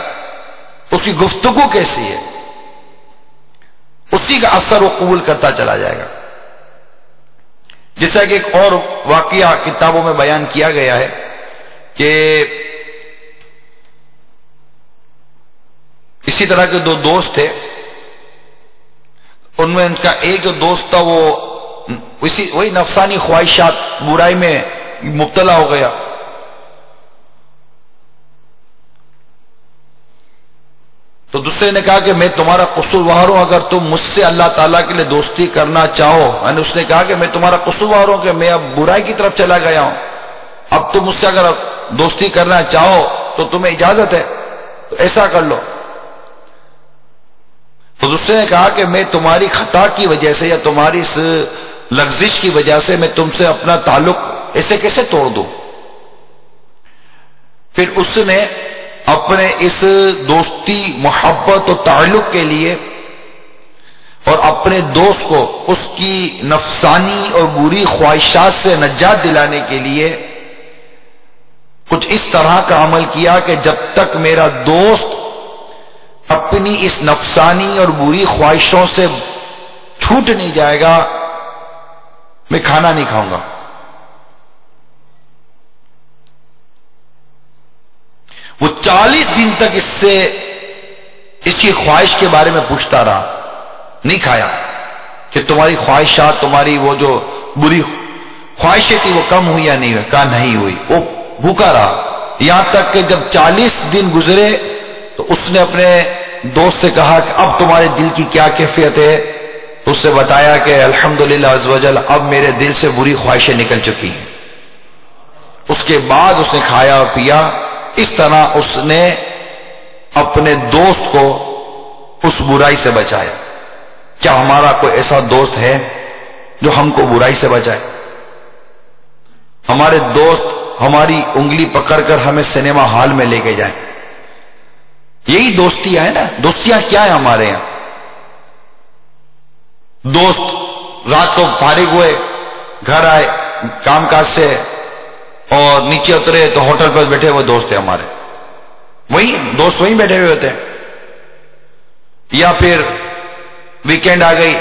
اس کی گفتگو کیسی ہے، اسی کا اثر وہ قبول کرتا چلا جائے گا۔ جیسا کہ ایک اور واقعہ کتابوں میں بیان کیا گیا ہے کہ اسی طرح کے دو دوست تھے، ان میں ان کا ایک جو دوست تھا وہ وہی نفسانی خواہشات، برائی میں مبتلا ہو گیا، تو دوسرے نے کہا کہ میں تمہارا قصوروار ہوں، اگر تم مجھ سے اللہ تعالیٰ کے لیے دوستی کرنا چاہو، یعنی اس نے کہا کہ میں تمہارا قصوروار ہوں کہ میں اب برائی کی طرف چلا گیا ہوں، اب تم مجھ سے اگر دوستی کرنا چاہو تو تمہیں اجازت ہے، تو ایسا کر لو۔ تو دوسرے نے کہا کہ میں تمہاری خطا کی وجہ سے یا تمہاری اس لغزش کی وجہ سے میں تم سے اپنا تعلق ایسے کیسے توڑ دوں؟ پھر اس نے اپنے اس دوستی، محبت اور تعلق کے لیے اور اپنے دوست کو اس کی نفسانی اور بری خواہشات سے نجات دلانے کے لیے کچھ اس طرح کا عمل کیا کہ جب تک میرا دوست اپنی اس نفسانی اور بری خواہشوں سے چھوٹ نہیں جائے گا، میں کھانا نہیں کھاؤں گا۔ وہ 40 دن تک اس کی خواہش کے بارے میں پوچھتا رہا، نہیں کھایا کہ تمہاری خواہشات، تمہاری وہ جو بری خواہشیں تھی وہ کم ہوئی یا نہیں ہوئی؟ کہا نہیں ہوئی۔ وہ بھوکا رہا یہاں تک کہ جب 40 دن گزرے تو اس نے اپنے دوست سے کہا کہ اب تمہارے دل کی کیا کیفیت ہے؟ تو اس نے بتایا کہ الحمدللہ عز وجل اب میرے دل سے بری خواہشیں نکل چکی ہیں۔ اس کے بعد اس نے کھایا اور پیا۔ اس طرح اس نے اپنے دوست کو اس برائی سے بچایا۔ کیا ہمارا کوئی ایسا دوست ہے جو ہم کو برائی سے بچائے؟ ہمارے دوست ہماری انگلی پکڑ کر ہمیں سنیما ہال میں لے کے جائیں، یہی دوستیاں ہیں نا۔ دوستیاں کیا ہیں ہمارے یہاں؟ دوست رات کو فارغ ہوئے، گھر آئے کام کاج سے اور نیچے اترے تو ہوٹل پر بیٹھے ہوئے دوست ہیں ہمارے، وہی دوست وہیں بیٹھے ہوئے ہوتے ہیں۔ یا پھر ویکینڈ آ گئی،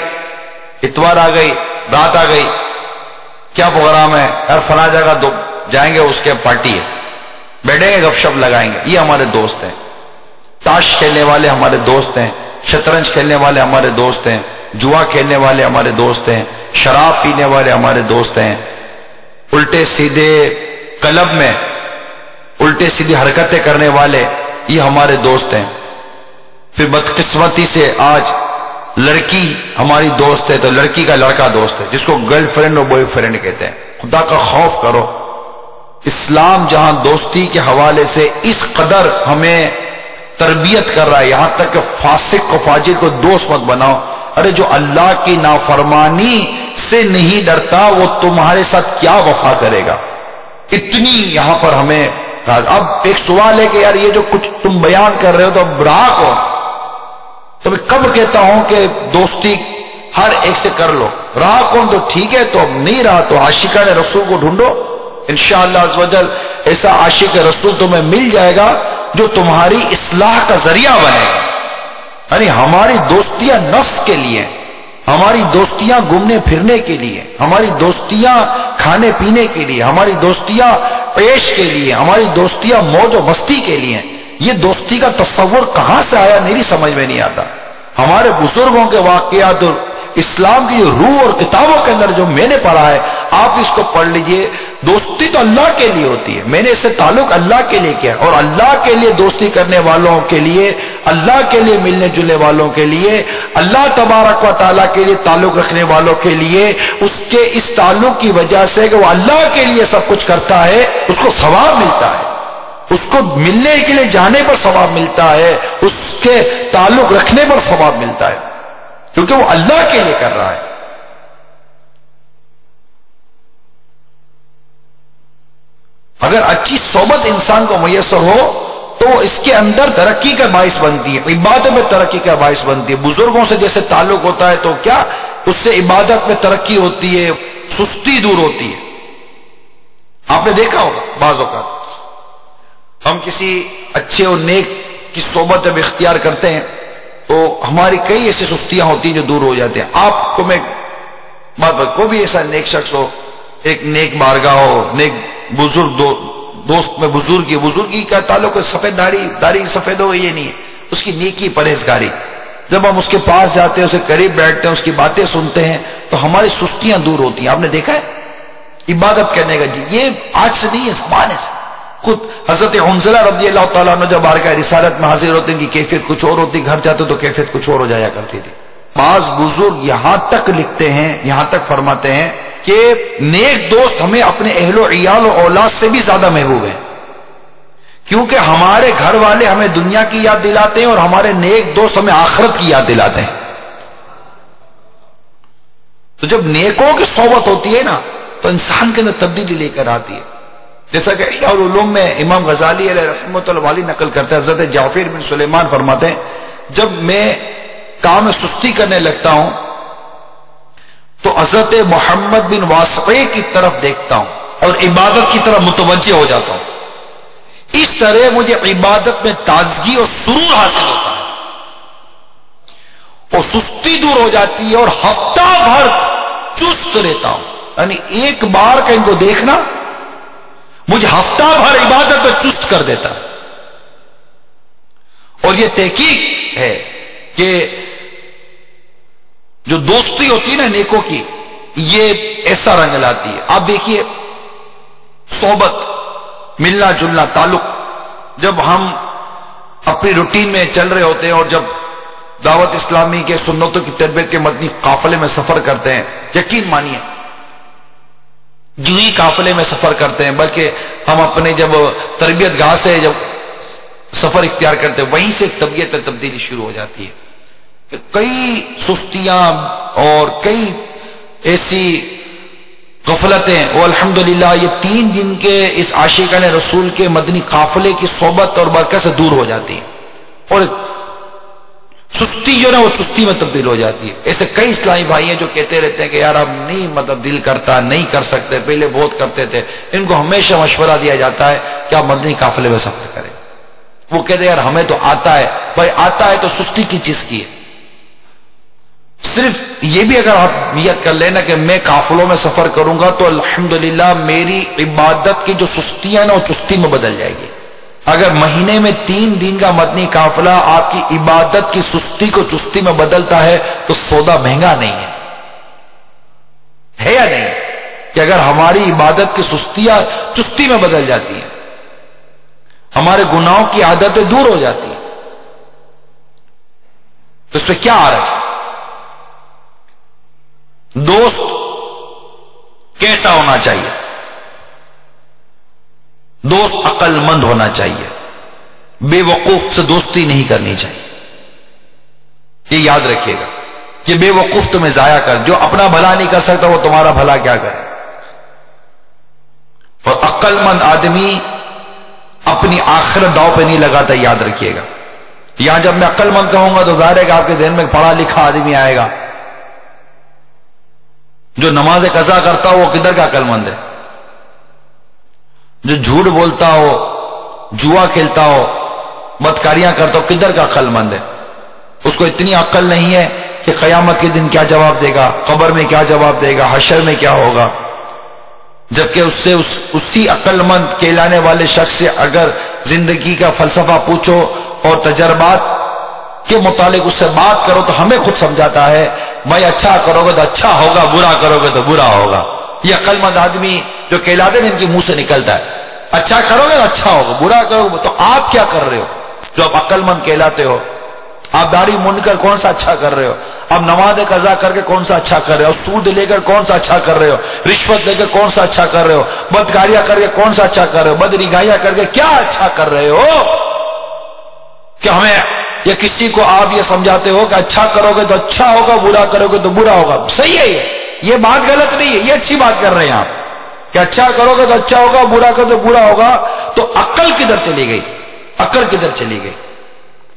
اتوار آ گئی، رات آ گئی، کیا پروگرام ہے یار؟ فلاں جگہ جائیں گے، اس کے پارٹی ہے، بیٹھیں گے، گپ شپ لگائیں گے۔ یہ ہمارے دوست ہیں۔ تاش کھیلنے والے ہمارے دوست ہیں، شطرنج کھیلنے والے ہمارے دوست ہیں، جوا کھیلنے والے ہمارے دوست ہیں، شراب پینے والے ہمارے دوست ہیں، الٹے سیدھے کلب میں الٹے سیدھی حرکتیں کرنے والے یہ ہمارے دوست ہیں۔ پھر بدقسمتی سے آج لڑکی ہماری دوست ہے تو لڑکی کا لڑکا دوست ہے، جس کو گرل فرینڈ اور بوائے فرینڈ کہتے ہیں۔ خدا کا خوف کرو، اسلام جہاں دوستی کے حوالے سے اس قدر ہمیں تربیت کر رہا ہے، یہاں تک کہ فاسق کو، فاجر کو دوست مت بناؤ۔ ارے جو اللہ کی نافرمانی سے نہیں ڈرتا وہ تمہارے ساتھ کیا وفا کرے گا؟ اتنی یہاں پر ہمیں. اب ایک سوال ہے کہ یار یہ جو کچھ تم بیان کر رہے ہو تو اب رہا کون؟ تو میں کب کہتا ہوں کہ دوستی ہر ایک سے کر لو، رہا کون؟ تو ٹھیک ہے، تو اب نہیں رہا تو عاشقان رسول کو ڈھونڈو، انشاءاللہ عز و جل ایسا عاشق رسول تمہیں مل جائے گا جو تمہاری اصلاح کا ذریعہ بنے گا. یعنی ہماری دوستیاں نفس کے لیے، ہماری دوستیاں گھومنے پھرنے کے لیے، ہماری دوستیاں کھانے پینے کے لیے، ہماری دوستیاں پیش کے لیے، ہماری دوستیاں موج و مستی کے لیے. یہ دوستی کا تصور کہاں سے آیا میری سمجھ میں نہیں آتا. ہمارے بزرگوں کے واقعات اور اسلام کی روح اور کتابوں کے اندر جو میں نے پڑھا ہے، آپ اس کو پڑھ لیجئے. دوستی تو اللہ کے لیے ہوتی ہے، میں نے اس سے تعلق اللہ کے لیے کیا، اور اللہ کے لیے دوستی کرنے والوں کے لیے، اللہ کے لیے ملنے جلنے والوں کے لیے، اللہ تبارک و تعالیٰ کے لیے تعلق رکھنے والوں کے لیے، اس کے اس تعلق کی وجہ سے کہ وہ اللہ کے لیے سب کچھ کرتا ہے، اس کو ثواب ملتا ہے، اس کو ملنے کے لیے جانے پر ثواب ملتا ہے، اس کے تعلق رکھنے پر ثواب ملتا ہے، کیونکہ وہ اللہ کے لیے کر رہا ہے. اگر اچھی صحبت انسان کو میسر ہو تو اس کے اندر ترقی کا باعث بنتی ہے، عبادت میں ترقی کا باعث بنتی ہے. بزرگوں سے جیسے تعلق ہوتا ہے تو کیا اس سے عبادت میں ترقی ہوتی ہے، سستی دور ہوتی ہے. آپ نے دیکھا ہوگا بعض اوقات ہم کسی اچھے اور نیک کی صحبت جب اختیار کرتے ہیں تو ہماری کئی ایسی سستیاں ہوتی ہیں جو دور ہو جاتے ہیں. آپ کو میں کوئی بھی ایسا نیک شخص ہو، ایک نیک بارگاہ ہو، نیک بزرگ دوست میں بزرگی کا تعلق سفید داڑھی سفید ہو یہ نہیں ہے، اس کی نیکی پرہیزگاری. جب ہم اس کے پاس جاتے ہیں، اسے قریب بیٹھتے ہیں، اس کی باتیں سنتے ہیں تو ہماری سستیاں دور ہوتی ہیں. آپ نے دیکھا ہے عبادت کرنے کا، جی یہ آج سے نہیں ہے، زمانے سے. خود حضرت حنظلہ رضی اللہ تعالیٰ عنہ جب بارگاہ رسالت میں حاضر ہوتے ہیں کی کیفیت کچھ اور ہوتی، گھر جاتے تو کیفیت کچھ اور ہو جایا کرتی تھی. بعض بزرگ یہاں تک لکھتے ہیں، یہاں تک فرماتے ہیں کہ نیک دوست ہمیں اپنے اہل و عیال و اولاد سے بھی زیادہ محبوب ہیں، کیونکہ ہمارے گھر والے ہمیں دنیا کی یاد دلاتے ہیں اور ہمارے نیک دوست ہمیں آخرت کی یاد دلاتے ہیں. تو جب نیکوں کی صحبت ہوتی ہے نا تو انسان کے اندر تبدیلی لے کر آتی ہے. جیسا کہ احیاء العلوم میں امام غزالی علیہ رحمۃ اللہ علیہ نقل کرتے ہیں، حضرت جعفر بن سلیمان فرماتے ہیں جب میں کام میں سستی کرنے لگتا ہوں تو حضرت محمد بن واسقے کی طرف دیکھتا ہوں اور عبادت کی طرف متوجہ ہو جاتا ہوں. اس طرح مجھے عبادت میں تازگی اور سرور حاصل ہوتا ہے اور سستی دور ہو جاتی ہے اور ہفتہ بھر چست رہتا ہوں. یعنی ایک بار کا ان کو دیکھنا مجھے ہفتہ بھر عبادت میں چست کر دیتا ہے. اور یہ تحقیق ہے کہ جو دوستی ہوتی ہے نا نیکوں کی، یہ ایسا رنگ لاتی ہے. آپ دیکھیے صحبت، ملنا جلنا، تعلق، جب ہم اپنی روٹین میں چل رہے ہوتے ہیں اور جب دعوت اسلامی کے سنتوں کی تربیت کے مدنی قافلے میں سفر کرتے ہیں، یقین مانیے جو ہی قافلے میں سفر کرتے ہیں بلکہ ہم اپنے جب تربیت گاہ سے جب سفر اختیار کرتے ہیں وہیں سے طبیعت میں تبدیلی شروع ہو جاتی ہے. کئی سستیاں اور کئی ایسی غفلتیں وہ الحمدللہ یہ 3 دن کے اس عاشقان رسول کے مدنی قافلے کی صحبت اور برکت سے دور ہو جاتی ہے اور سستی جو نا وہ سستی میں تبدیل ہو جاتی ہے. ایسے کئی اسلامی بھائی ہیں جو کہتے رہتے ہیں کہ یار اب نہیں دل کرتا، نہیں کر سکتے، پہلے بہت کرتے تھے. ان کو ہمیشہ مشورہ دیا جاتا ہے کہ آپ مدنی قافلے میں سفر کریں. وہ کہتے ہیں یار ہمیں تو آتا ہے. بھائی آتا ہے تو سستی کی چیز کی ہے. صرف یہ بھی اگر آپ نیت کر لینا کہ میں قافلوں میں سفر کروں گا تو الحمدللہ میری عبادت کی جو سستی ہے نا وہ چستی میں بدل جائے گی. اگر مہینے میں 3 دن کا مدنی قافلہ آپ کی عبادت کی سستی کو چستی میں بدلتا ہے تو سودا مہنگا نہیں ہے یا نہیں؟ کہ اگر ہماری عبادت کی سستیاں چستی میں بدل جاتی ہیں، ہمارے گناہوں کی عادتیں دور ہو جاتی ہیں، تو اس پہ کیا حرج ہے؟ دوست کیسا ہونا چاہیے؟ دوست عقل مند ہونا چاہیے، بے وقوف سے دوستی نہیں کرنی چاہیے. یہ یاد رکھیے گا کہ بے وقوف تمہیں ضائع کر، جو اپنا بھلا نہیں کر سکتا وہ تمہارا بھلا کیا کرے. اور عقل مند آدمی اپنی آخرت داؤ پہ نہیں لگاتا، یاد رکھیے گا. یہاں جب میں عقل مند کہوں گا تو ظاہر ہے کہ آپ کے ذہن میں پڑھا لکھا آدمی آئے گا. جو نماز قضا کرتا ہو وہ کدھر کا عقل مند ہے؟ جو جھوٹ بولتا ہو، جوا کھیلتا ہو، بدکاریاں کرتا ہو، کدھر کا عقل مند ہے؟ اس کو اتنی عقل نہیں ہے کہ قیامت کے دن کیا جواب دے گا، قبر میں کیا جواب دے گا، حشر میں کیا ہوگا. جبکہ اس سے اسی عقل مند کہلانے والے شخص سے اگر زندگی کا فلسفہ پوچھو اور تجربات کے متعلق اس سے بات کرو تو ہمیں خود سمجھاتا ہے بھائی اچھا کرو گے تو اچھا ہوگا، برا کرو گے تو برا ہوگا. یہ عقل مند آدمی جو کہلاتے ہیں ان کے منہ سے نکلتا ہے اچھا کرو گے تو اچھا ہوگا، برا کرو گے. تو آپ کیا کر رہے ہو جو آپ عقل مند کہلاتے ہو؟ آپ داڑھی مونڈ کر کون سا اچھا کر رہے ہو؟ آپ نماز قضا کر کے کون سا اچھا کر رہے ہو؟ سود لے کر کون سا اچھا کر رہے ہو؟ رشوت لے کر کون سا اچھا کر رہے ہو؟ بدکاریاں کر کے کون سا اچھا کر رہے ہو؟ بدنگاہیاں کر کے کیا اچھا کر رہے ہو؟ کہ ہمیں یا کسی کو آپ یہ سمجھاتے ہو کہ اچھا کرو گے تو اچھا ہوگا، برا کرو گے تو برا ہوگا. صحیح ہے یہ بات غلط نہیں ہے، یہ اچھی بات کر رہے ہیں آپ کہ اچھا کرو گے تو اچھا ہوگا، برا کرو تو برا ہوگا. تو عقل کدھر چلی گئی؟ عقل کدھر چلی گئی؟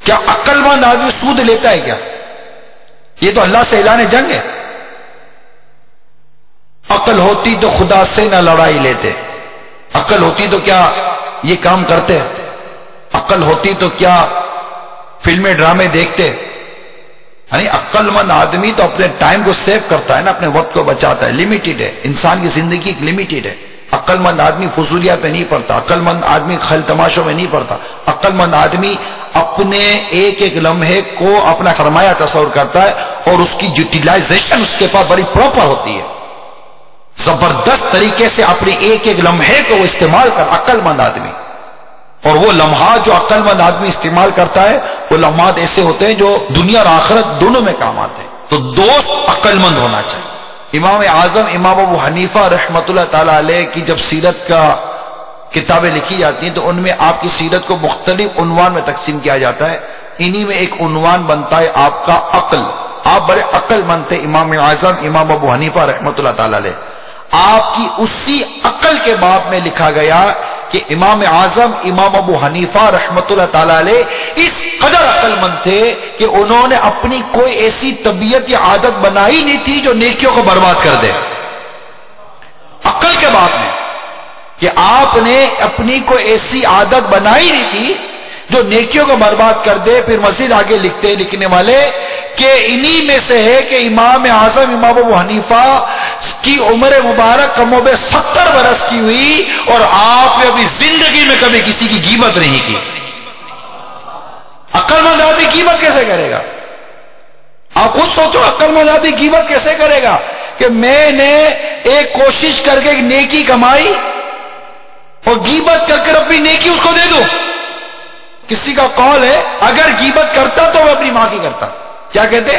کیا عقل مند آدمی سود لیتا ہے کیا؟ یہ تو اللہ سے اعلان جنگ ہے. عقل ہوتی تو خدا سے نہ لڑائی لیتے، عقل ہوتی تو کیا یہ کام کرتے، عقل ہوتی تو کیا فلمیں ڈرامے دیکھتے. یعنی عقل مند آدمی تو اپنے ٹائم کو سیو کرتا ہے نا، اپنے وقت کو بچاتا ہے. لمیٹڈ ہے انسان کی زندگی، لمیٹڈ ہے. عقل مند آدمی فضولیہ پہ نہیں پڑتا، عقل مند آدمی خیل تماشوں میں نہیں پڑتا. عقل مند آدمی اپنے ایک ایک لمحے کو اپنا سرمایہ تصور کرتا ہے اور اس کی یوٹیلائزیشن اس کے پاس بڑی پراپر ہوتی ہے. زبردست طریقے سے اپنے ایک ایک لمحے کو وہ استعمال کر عقل مند آدمی. اور وہ لمحات جو عقل مند آدمی استعمال کرتا ہے وہ لمحات ایسے ہوتے ہیں جو دنیا اور آخرت دونوں میں کام آتے ہیں. تو دوست عقل مند ہونا چاہیے. امام اعظم امام ابو حنیفہ رحمۃ اللہ تعالی علیہ کی جب سیرت کا کتابیں لکھی جاتی ہیں تو ان میں آپ کی سیرت کو مختلف عنوان میں تقسیم کیا جاتا ہے. انہی میں ایک عنوان بنتا ہے آپ کا عقل. آپ بڑے عقل مند تھے امام اعظم امام ابو حنیفہ رحمۃ اللہ تعالی علیہ. آپ کی اسی عقل کے باب میں لکھا گیا کہ امام اعظم امام ابو حنیفہ رحمۃ اللہ تعالی علیہ اس قدر عقل مند تھے کہ انہوں نے اپنی کوئی ایسی طبیعت یا عادت بنائی نہیں تھی جو نیکیوں کو برباد کر دے. عقل کے باب میں کہ آپ نے اپنی کوئی ایسی عادت بنائی نہیں تھی جو نیکیوں کو برباد کر دے. پھر مزید آگے لکھتے لکھنے والے کہ انہی میں سے ہے کہ امام اعظم امام ابو حنیفہ کی عمر مبارک کم و بیش 70 برس کی ہوئی اور آپ نے اپنی زندگی میں کبھی کسی کی غیبت نہیں کی. عقل مند آدمی غیبت کیسے کرے گا؟ آپ خود سوچو عقل مند آدمی غیبت کیسے کرے گا کہ میں نے ایک کوشش کر کے ایک نیکی کمائی اور غیبت کر کر اپنی نیکی اس کو دے دوں. کسی کا قول ہے اگر غیبت کرتا تو وہ اپنی ماں کی کرتا. کیا کہتے؟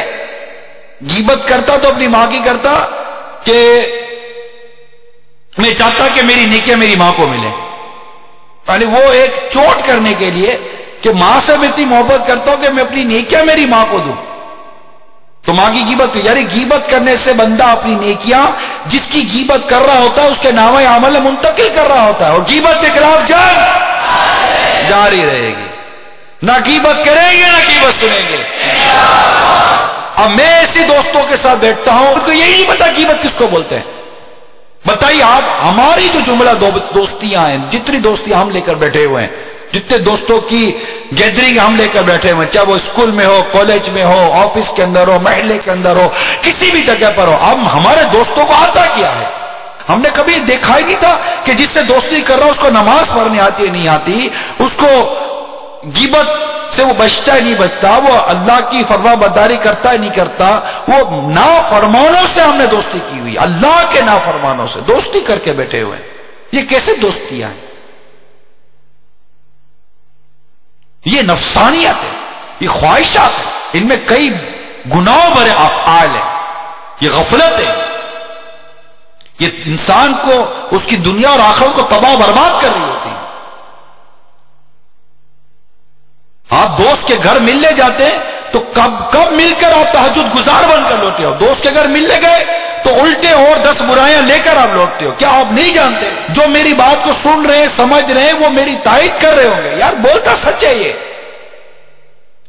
غیبت کرتا تو اپنی ماں کی کرتا کہ میں چاہتا کہ میری نیکیاں میری ماں کو ملے. یعنی وہ ایک چوٹ کرنے کے لیے کہ ماں سے میں اتنی محبت کرتا ہوں کہ میں اپنی نیکیاں میری ماں کو دوں تو ماں کی غیبت. یعنی غیبت کرنے سے بندہ اپنی نیکیاں جس کی غیبت کر رہا ہوتا ہے اس کے نامہ عمل میں منتقل کر رہا ہوتا ہے اور غیبت کے خلاف جنگ جاری رہے گی. نہ غیبت کریں گے نہ غیبت سنیں گے. اب میں ایسے دوستوں کے ساتھ بیٹھتا ہوں ان کو یہی نہیں پتا غیبت کس کو بولتے ہیں. بتائیے آپ ہماری جو جملہ دوستیاں ہیں، جتنی دوستیاں ہم لے کر بیٹھے ہوئے ہیں، جتنے دوستوں کی گیدرنگ ہم لے کر بیٹھے ہوئے ہیں، چاہے وہ اسکول میں ہو، کالج میں ہو، آفس کے اندر ہو، محلے کے اندر ہو، کسی بھی جگہ پر ہو، اب ہمارے دوستوں کو آتا کیا ہے؟ ہم نے کبھی دیکھا ہی نہیں تھا کہ جس سے دوستی کر رہا ہوں اس کو نماز پڑھنے آتی ہے نہیں آتی، اس کو غیبت سے وہ بچتا ہے نہیں بچتا، وہ اللہ کی فرما برداری کرتا ہے نہیں کرتا، وہ نافرمانوں سے ہم نے دوستی کی ہوئی، اللہ کے نافرمانوں سے دوستی کر کے بیٹھے ہوئے. یہ کیسے دوستیاں ہیں؟ یہ نفسانیت ہے، یہ خواہشات ہیں، ان میں کئی گناہوں بھرے افعال ہیں، یہ غفلت ہے، یہ انسان کو اس کی دنیا اور آخرت کو تباہ برباد کر رہی ہوتی ہے. آپ دوست کے گھر ملنے جاتے ہیں تو کب مل کر آپ تہجد گزار بن کر لوٹے ہو؟ دوست کے گھر ملنے گئے تو الٹے اور 10 برائیاں لے کر آپ لوٹتے ہو. کیا آپ نہیں جانتے جو میری بات کو سن رہے ہیں سمجھ رہے ہیں وہ میری تائید کر رہے ہوں گے. یار بولتا سچ ہے. یہ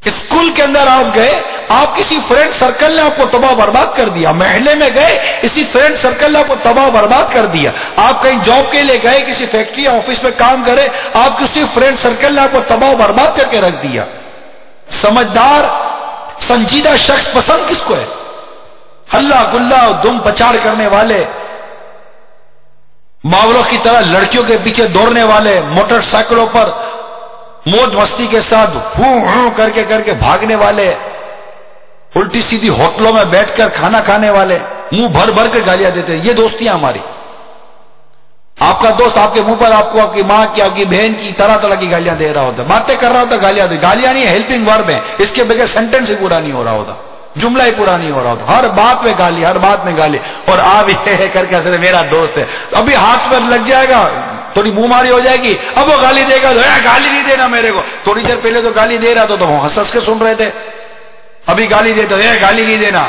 اسکول کے اندر آپ گئے, آپ کسی فرینڈ سرکل نے آپ کو تباہ برباد کر دیا. محلے میں گئے, اسی فرینڈ سرکل نے آپ کو تباہ برباد کر دیا. آپ کہیں جاب کے لیے گئے, کسی فیکٹری یا آفس میں کام کرے, آپ کسی فرینڈ سرکل نے آپ کو تباہ برباد کر کے رکھ دیا. سمجھدار سنجیدہ شخص پسند کس کو ہے؟ ہلا گلا دم پچاڑ کرنے والے, ماوروں کی طرح لڑکیوں کے پیچھے دوڑنے والے, موٹر سائیکلوں پر موج مستی کے ساتھ ہوں کر کے بھاگنے والے, الٹی سیدھی ہوٹلوں میں بیٹھ کر کھانا کھانے والے, منہ بھر بھر کے گالیاں دیتے ہیں. یہ دوستیاں ہماری. آپ کا دوست آپ کے منہ پر آپ کو آپ کی ماں کی, آپ کی بہن کی طرح طرح کی گالیاں دے رہا ہوتا ہے, باتیں کر رہا ہوتا, گالیاں نہیں, ہیلپنگ ورب ہے. اس کے بغیر سینٹینس ہی پورا نہیں ہو رہا ہوتا, جملہ ہی پورا نہیں ہو رہا ہوتا. ہر بات میں گالی, ہر بات میں گالی. اور آپ یہ کر کے اصل میرا دوست ہے, ابھی ہاتھ پر لگ جائے گا, تھوڑی منہ ماری ہو جائے گی, اب وہ گالی دے گا, گالی نہیں دینا میرے کو. تھوڑی دیر پہلے تو گالی دے رہا تھا تو ہنس ہنس کے سن رہے تھے, ابھی گالی دیتا, گالی نہیں دینا.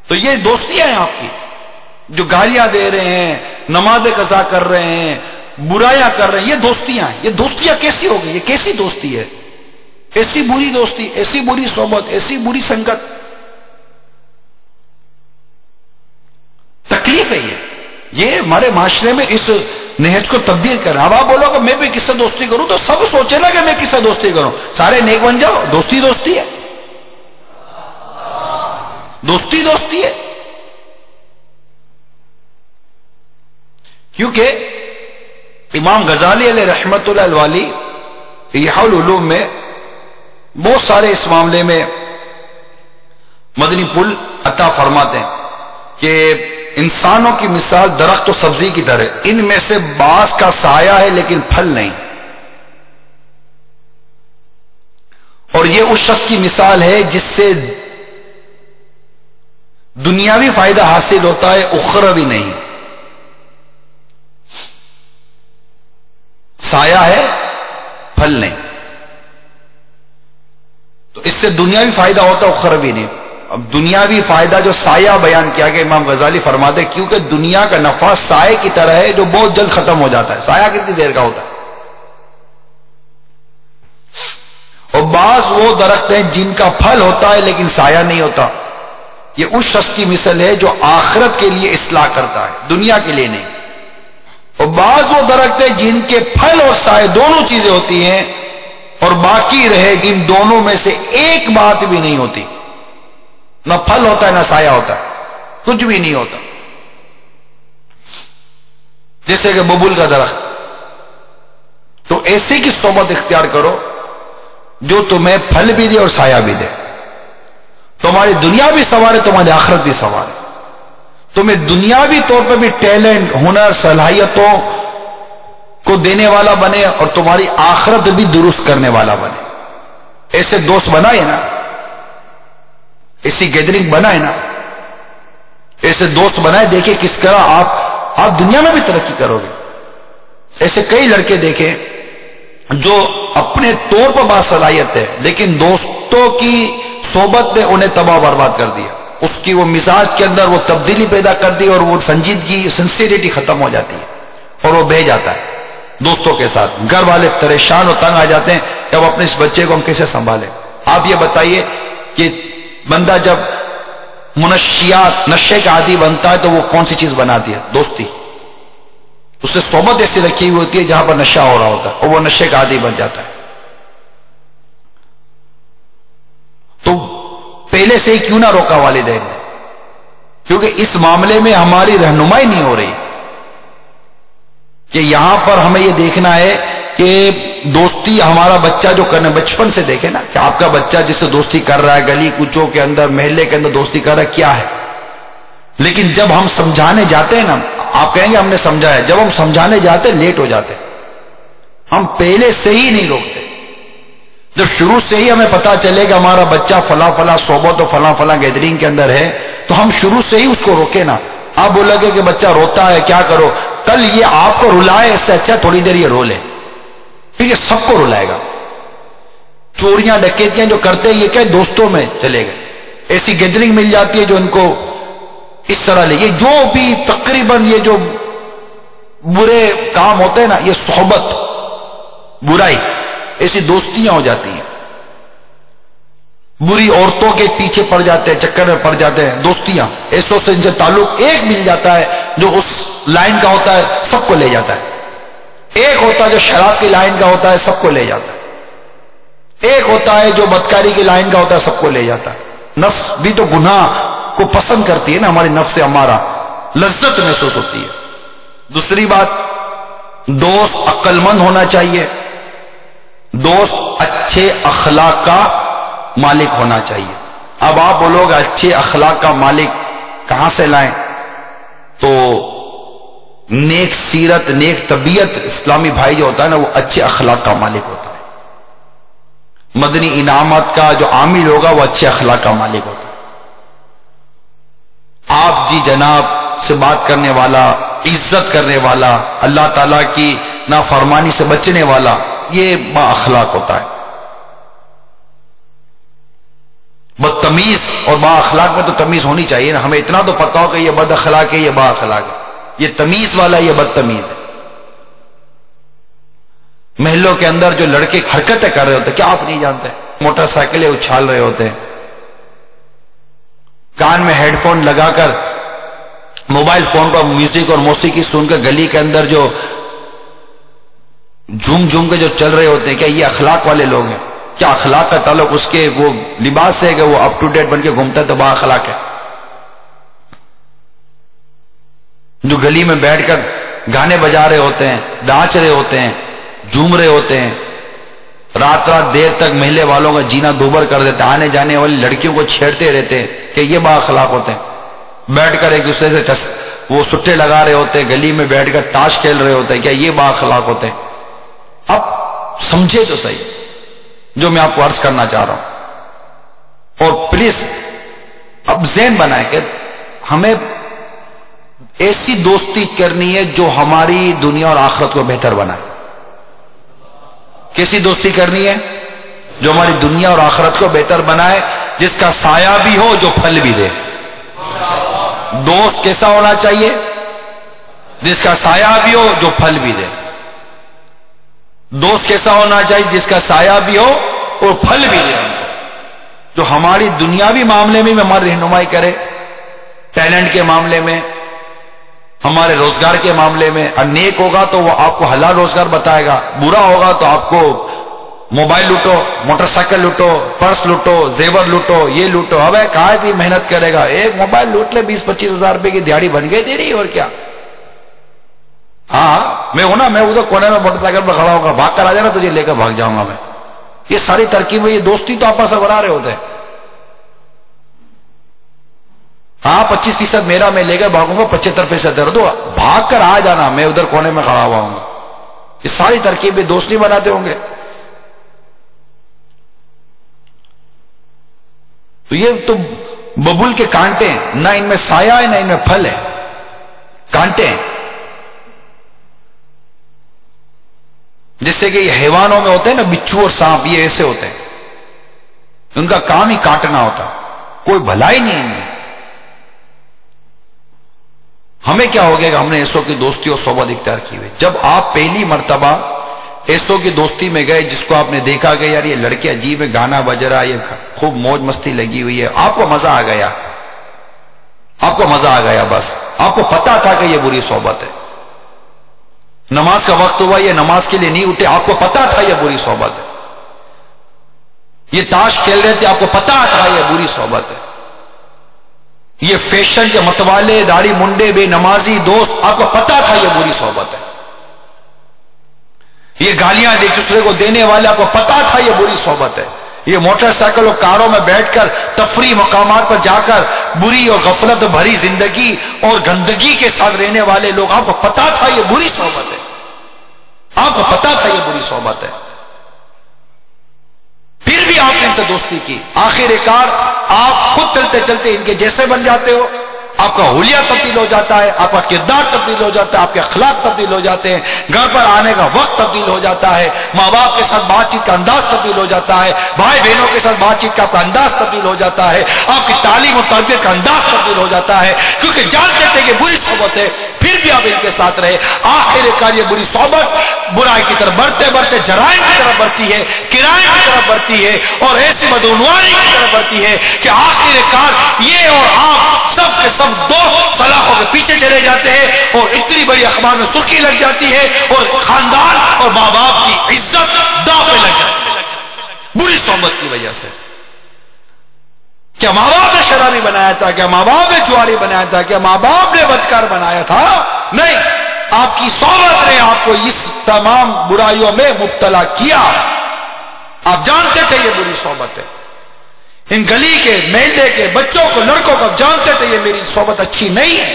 تو یہ دوستیاں ہیں آپ کی, جو گالیاں دے رہے ہیں, نماز قضا کر رہے ہیں, برایاں کر رہے ہیں. یہ دوستیاں ہیں. یہ دوستیاں کیسی ہو گئی؟ یہ کیسی دوستی ہے؟ ایسی بری دوستی, ایسی بری صحبت, ایسی بری سنگت. تکلیف ہے یہ ہمارے معاشرے میں اس نہج کو تبدیل کرنا. اب آپ بولو کہ میں بھی کس سے دوستی کروں, تو سب سوچے نا کہ میں کس سے دوستی کروں. سارے نیک بن جاؤ, دوستی دوستی ہے, دوستی دوستی ہے. کیونکہ امام غزالی علیہ رحمت اللہ الوالی احیاء العلوم میں بہت سارے اس معاملے میں مدنی پل عطا فرماتے ہیں کہ انسانوں کی مثال درخت و سبزی کی طرح, ان میں سے بعض کا سایہ ہے لیکن پھل نہیں. اور یہ اس شخص کی مثال ہے جس سے دنیاوی فائدہ حاصل ہوتا ہے, اخروی نہیں. سایہ ہے, پھل نہیں. تو اس سے دنیاوی فائدہ ہوتا ہے, اخروی نہیں. اب دنیاوی فائدہ جو سایہ بیان کیا گیا, امام غزالی فرماتے ہیں کیونکہ دنیا کا نفع سائے کی طرح ہے جو بہت جلد ختم ہو جاتا ہے. سایہ کتنی دیر کا ہوتا ہے. اور بعض وہ درخت ہیں جن کا پھل ہوتا ہے لیکن سایہ نہیں ہوتا. یہ اس شخص کی مثل ہے جو آخرت کے لیے اصلاح کرتا ہے, دنیا کے لیے نہیں. اور بعض وہ درخت ہیں جن کے پھل اور سائے دونوں چیزیں ہوتی ہیں, اور باقی رہے گی ان دونوں میں سے ایک بات بھی نہیں ہوتی. نہ پھل ہوتا ہے نہ سایہ ہوتا ہے, کچھ بھی نہیں ہوتا. جیسے کہ ببول کا درخت. تو ایسے کی صحبت اختیار کرو جو تمہیں پھل بھی دے اور سایہ بھی دے. تمہاری دنیا بھی سوارے, تمہاری آخرت بھی سوارے. تمہیں دنیاوی طور پہ بھی ٹیلنٹ, ہنر, صلاحیتوں کو دینے والا بنے اور تمہاری آخرت بھی درست کرنے والا بنے. ایسے دوست بنائے نا, ایسی گیدرنگ بنائے نا, ایسے دوست بنائے, دیکھیں کس طرح آپ دنیا میں بھی ترقی کرو گے. ایسے کئی لڑکے دیکھیں جو اپنے طور پر باصلاحیت ہے لیکن دوستوں کی صحبت نے انہیں تباہ برباد کر دیا. اس کی وہ مزاج کے اندر وہ تبدیلی پیدا کر دی اور وہ سنجیدگی, سنسیریٹی ختم ہو جاتی ہے اور وہ بہ جاتا ہے دوستوں کے ساتھ. گھر والے پریشان اور تنگ آ جاتے ہیں کہ اب اپنے اس بچے کو ہم کیسے سنبھالیں. آپ یہ بتائیے کہ بندہ جب منشیات, نشے کا عادی بنتا ہے تو وہ کون سی چیز بناتی ہے؟ دوستی. اسے صحبت ایسی رکھی ہوئی ہوتی ہے جہاں پر نشہ ہو رہا ہوتا ہے اور وہ نشے کا عادی بن جاتا ہے. تو پہلے سے ہی کیوں نہ روکا والدین نے؟ کیونکہ اس معاملے میں ہماری رہنمائی نہیں ہو رہی کہ یہاں پر ہمیں یہ دیکھنا ہے کہ دوستی ہمارا بچہ جو کرنا, بچپن سے دیکھے نا کہ آپ کا بچہ جس سے دوستی کر رہا ہے, گلی کوچوں کے اندر, محلے کے اندر دوستی کر رہا ہے, کیا ہے. لیکن جب ہم سمجھانے جاتے ہیں نا, آپ کہیں گے ہم نے سمجھایا, جب ہم سمجھانے جاتے ہیں لیٹ ہو جاتے ہیں. ہم پہلے سے ہی نہیں روکتے. جب شروع سے ہی ہمیں پتا چلے کہ ہمارا بچہ فلاں فلاں صحبت اور فلاں فلاں گیدرنگ کے اندر ہے تو ہم شروع سے ہی اس کو روکے نا. آپ بولو گے کہ بچہ روتا ہے, کیا کرو, کل یہ آپ کو رلائے اس سے اچھا تھوڑی دیر یہ رو لے. پھر یہ سب کو رلائے گا. چوریاں ڈکیتیاں جو کرتے ہیں یہ کیا دوستوں میں چلے گئے. ایسی گیدرنگ مل جاتی ہے جو ان کو اس طرح لے. یہ جو بھی تقریباً یہ جو برے کام ہوتے ہیں نا، یہ صحبت برائی، ایسی دوستیاں ہو جاتی ہیں. بری عورتوں کے پیچھے پڑ جاتے ہیں، چکر میں پڑ جاتے ہیں. دوستیاں ایسوں سے ان سے تعلق ایک مل جاتا ہے جو اس لائن کا ہوتا ہے، سب کو لے جاتا ہے. ایک ہوتا ہے جو شراب کی لائن کا ہوتا ہے، سب کو لے جاتا ہے. ایک ہوتا ہے جو بدکاری کی لائن کا ہوتا ہے، سب کو لے جاتا ہے. نفس بھی تو گناہ کو پسند کرتی ہے نا، ہماری نفس سے ہمارا لذت محسوس ہوتی ہے. دوسری بات، دوست عقل مند ہونا چاہیے، دوست اچھے اخلاق کا مالک ہونا چاہیے. اب آپ بولو گے اچھے اخلاق کا مالک کہاں سے لائیں؟ تو نیک سیرت، نیک طبیعت اسلامی بھائی جو ہوتا ہے نا، وہ اچھے اخلاق کا مالک ہوتا ہے. مدنی انعامات کا جو عامل ہوگا وہ اچھے اخلاق کا مالک ہوتا ہے. آپ جی جناب سے بات کرنے والا، عزت کرنے والا، اللہ تعالیٰ کی نافرمانی سے بچنے والا، یہ با اخلاق ہوتا ہے. بدتمیز اور با اخلاق میں تو تمیز ہونی چاہیے نا. ہمیں اتنا تو پتا ہو کہ یہ بد اخلاق ہے، یہ با اخلاق ہے. یہ تمیز والا، یہ بدتمیز ہے. محلوں کے اندر جو لڑکے حرکتیں کر رہے ہوتے ہیں، کیا آپ نہیں جانتے؟ موٹر سائیکلیں اچھال رہے ہوتے ہیں، کان میں ہیڈ فون لگا کر موبائل فون پر میوزک اور موسیقی سن کر گلی کے اندر جو جھوم جھوم کے جو چل رہے ہوتے ہیں، کیا یہ اخلاق والے لوگ ہیں؟ کیا اخلاق کا تعلق اس کے وہ لباس سے ہے کہ وہ اپ ٹو ڈیٹ بن کے گھومتا ہے تو با اخلاق ہے؟ جو گلی میں بیٹھ کر گانے بجا رہے ہوتے ہیں، ناچ رہے ہوتے ہیں، جھوم رہے ہوتے ہیں، رات رات دیر تک محلے والوں کا جینا دوبر کر دیتے ہیں، آنے جانے والی لڑکیوں کو چھیڑتے رہتے ہیں، کہ یہ با اخلاق ہوتے ہیں. بیٹھ کر ایک دوسرے سے وہ سٹے لگا رہے ہوتے ہیں، گلی میں بیٹھ کر تاش کھیل رہے ہوتے ہیں، کیا یہ با اخلاق ہوتے ہیں؟ اب سمجھے تو صحیح جو میں آپ کو عرض کرنا چاہ رہا ہوں. اور پلیز اب ذہن بنائیں کہ ہمیں ایسی دوستی کرنی ہے جو ہماری دنیا اور آخرت کو بہتر بنائے. کیسی دوستی کرنی ہے؟ جو ہماری دنیا اور آخرت کو بہتر بنائے، جس کا سایہ بھی ہو، جو پھل بھی دے. دوست کیسا ہونا چاہیے؟ جس کا سایہ بھی ہو، جو پھل بھی دے. دوست کیسا ہونا چاہیے؟ جس کا سایہ بھی ہو اور پھل بھی دے. جو ہماری دنیاوی معاملے میں ہماری رہنمائی کرے، ٹیلنٹ کے معاملے میں، ہمارے روزگار کے معاملے میں. اور نیک ہوگا تو وہ آپ کو حلال روزگار بتائے گا، برا ہوگا تو آپ کو موبائل لوٹو، موٹر سائیکل لوٹو، پرس لوٹو، زیور لوٹو، یہ لوٹو. اب کہاں بھی محنت کرے گا؟ ایک موبائل لوٹ لے، 20-25 ہزار روپے کی دیہڑی بن گئی تیری، اور کیا. ہاں میں ہوں نا، میں ادھر کونے میں موٹر سائیکل پر کھڑا ہوگا، بھاگ کر آ جانا، تجھے لے کر بھاگ جاؤں گا میں. یہ ساری ترکیبیں، یہ دوستی تو آپس میں بنا رہے ہوتے ہیں. ہاں 25% میرا، میں لے کر بھاگوں گا، 75% دے دو، بھاگ کر آ جانا، میں ادھر کونے میں کھڑا ہوا ہوں گا. یہ ساری ترکیبیں دوستی بناتے ہوں گے. تو یہ تو ببول کے کانٹے ہیں، نہ ان میں سایہ ہے نہ ان میں پھل ہے، کانٹے ہیں. جیسے کہ یہ حیوانوں میں ہوتے ہیں نا، بچھو اور سانپ، یہ ایسے ہوتے ہیں، ان کا کام ہی کاٹنا ہوتا، کوئی بھلائی نہیں ان میں. ہمیں کیا ہو گیا کہ ہم نے ایسوں کی دوستی اور صحبت اختیار کی ہوئی. جب آپ پہلی مرتبہ ایسوں کی دوستی میں گئے جس کو آپ نے دیکھا کہ یار یہ لڑکے عجیب ہے، گانا بج رہا، یہ خوب موج مستی لگی ہوئی ہے، آپ کو مزہ آ گیا، آپ کو مزہ آ گیا. بس آپ کو پتا تھا کہ یہ بری صحبت ہے. نماز کا وقت ہوا، یہ نماز کے لیے نہیں اٹھے، آپ کو پتا تھا یہ بری صحبت ہے. یہ تاش کھیل رہے تھے، آپ کو پتا تھا یہ بری صحبت ہے. یہ فیشن کے متوالے، داڑھی منڈے، بے نمازی دوست، آپ کو پتا تھا یہ بری صحبت ہے. یہ گالیاں ایک دوسرے کو دینے والے، آپ کو پتا تھا یہ بری صحبت ہے. یہ موٹر سائیکل اور کاروں میں بیٹھ کر تفریح مقامات پر جا کر بری اور غفلت بھری زندگی اور گندگی کے ساتھ رہنے والے لوگ، آپ کو پتا تھا یہ بری صحبت ہے. آپ کو پتا تھا یہ بری صحبت ہے، پھر بھی آپ نے ان سے دوستی کی. آخر کار آپ خود چلتے چلتے ان کے جیسے بن جاتے ہو، آپ کا حلیہ تبدیل ہو جاتا ہے، آپ کا کردار تبدیل ہو جاتا ہے، آپ کے اخلاق تبدیل ہو جاتے ہیں، گھر پر آنے کا وقت تبدیل ہو جاتا ہے، ماں باپ کے ساتھ بات چیت کا انداز تبدیل ہو جاتا ہے، بھائی بہنوں کے ساتھ بات چیت کا آپ کا انداز تبدیل ہو جاتا ہے، آپ کی تعلیم و تربیت کا انداز تبدیل ہو جاتا ہے، کیونکہ جانتے تھے کہ بری صحبت ہے پھر بھی آپ ان کے ساتھ رہے، آخر کار یہ بری صحبت برائی کی طرف بڑھتے بڑھتے جرائم کی طرف بڑھتی ہے، کرائم کی طرف بڑھتی ہے اور ایسی بدعنوانی کی طرف بڑھتی ہے کہ آخر کار یہ اور آپ سب کے سب دوست طلاقوں کے پیچھے چلے جاتے ہیں اور اتنی بڑی اخبار میں سرخی لگ جاتی ہے اور خاندان اور ماں باپ کی عزت داؤ پہ لگ جاتی ہے بری صحبت کی وجہ سے۔ کیا ماں باپ نے شرابی بنایا تھا؟ کیا ماں باپ نے جواری بنایا تھا؟ کیا ماں باپ نے بدکار بنایا تھا؟ نہیں، آپ کی صحبت نے آپ کو اس تمام برائیوں میں مبتلا کیا۔ آپ جانتے تھے یہ بری صحبت ہے، ان گلی کے میلے کے بچوں کو لڑکوں کو جانتے تھے یہ میری صحبت اچھی نہیں ہے،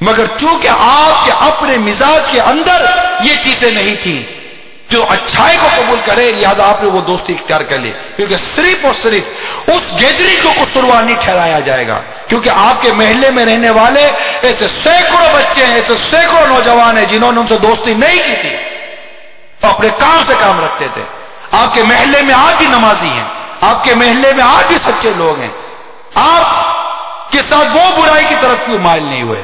مگر چونکہ آپ کے اپنے مزاج کے اندر یہ چیزیں نہیں تھی جو اچھائی کو قبول کرے، لہذا آپ نے وہ دوستی اختیار کر لی، کیونکہ صرف اور صرف اس گیدری کو قصوروار نہیں ٹھہرایا جائے گا، کیونکہ آپ کے محلے میں رہنے والے ایسے سینکڑوں بچے ہیں، ایسے سینکڑوں نوجوان ہیں جنہوں نے ان سے دوستی نہیں کی تھی، تو اپنے کام سے کام رکھتے تھے۔ آپ کے محلے میں آج بھی نمازی ہیں، آپ کے محلے میں آج بھی سچے لوگ ہیں، آپ کے ساتھ وہ برائی کی طرف کیوں مائل نہیں ہوئے؟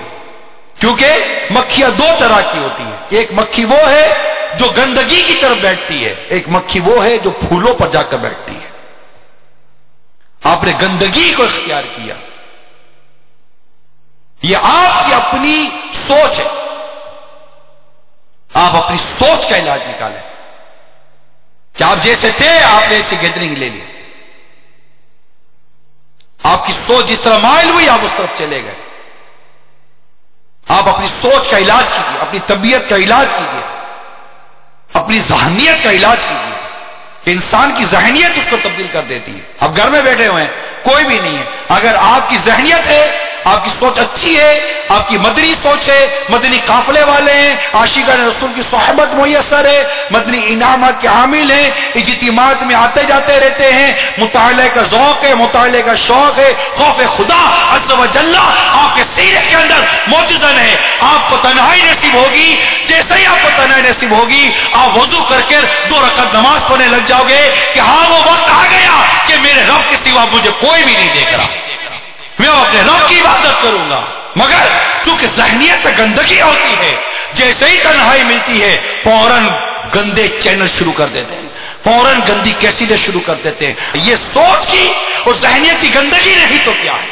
کیونکہ مکھیاں دو طرح کی ہوتی ہیں، ایک مکھی وہ ہے جو گندگی کی طرف بیٹھتی ہے، ایک مکھی وہ ہے جو پھولوں پر جا کر بیٹھتی ہے۔ آپ نے گندگی کو اختیار کیا، یہ آپ کی اپنی سوچ ہے، آپ اپنی سوچ کا علاج نکالیں کہ آپ جیسے تھے آپ نے ایسی گیدرنگ لے لی، آپ کی سوچ جس طرح مائل ہوئی آپ اس طرف چلے گئے۔ آپ اپنی سوچ کا علاج کیجیے، اپنی طبیعت کا علاج کیجیے، اپنی ذہنیت کا علاج کیجیے کہ انسان کی ذہنیت اس کو تبدیل کر دیتی ہے۔ اب گھر میں بیٹھے ہوئے ہیں، کوئی بھی نہیں ہے، اگر آپ کی ذہنیت ہے، آپ کی سوچ اچھی ہے، آپ کی مدنی سوچ ہے، مدنی قافلے والے ہیں، عاشقان رسول کی صحبت میسر ہے، مدنی انعامات کے حامل ہیں، اجتماعات میں آتے جاتے رہتے ہیں، مطالعے کا ذوق ہے، مطالعے کا شوق ہے، خوف خدا عز و جل آپ کے سینے کے اندر موجود ہے، آپ کو تنہائی نصیب ہوگی، جیسے ہی آپ کو تنہائی نصیب ہوگی آپ وضو کر کے 2 رکعت نماز پڑھنے لگ جاؤ گے کہ ہاں وہ وقت آ گیا کہ میرے رب کے سوا مجھے کوئی بھی نہیں دیکھ رہا، میں اپنے رب کی عبادت کروں گا۔ مگر چونکہ ذہنیت میں گندگی ہوتی ہے، جیسے ہی تنہائی ملتی ہے فوراً گندے چینل شروع کر دیتے ہیں، فوراً گندی کیسٹیں شروع کر دیتے ہیں۔ یہ سوچ کی اور ذہنیت کی گندگی نہیں تو کیا ہے؟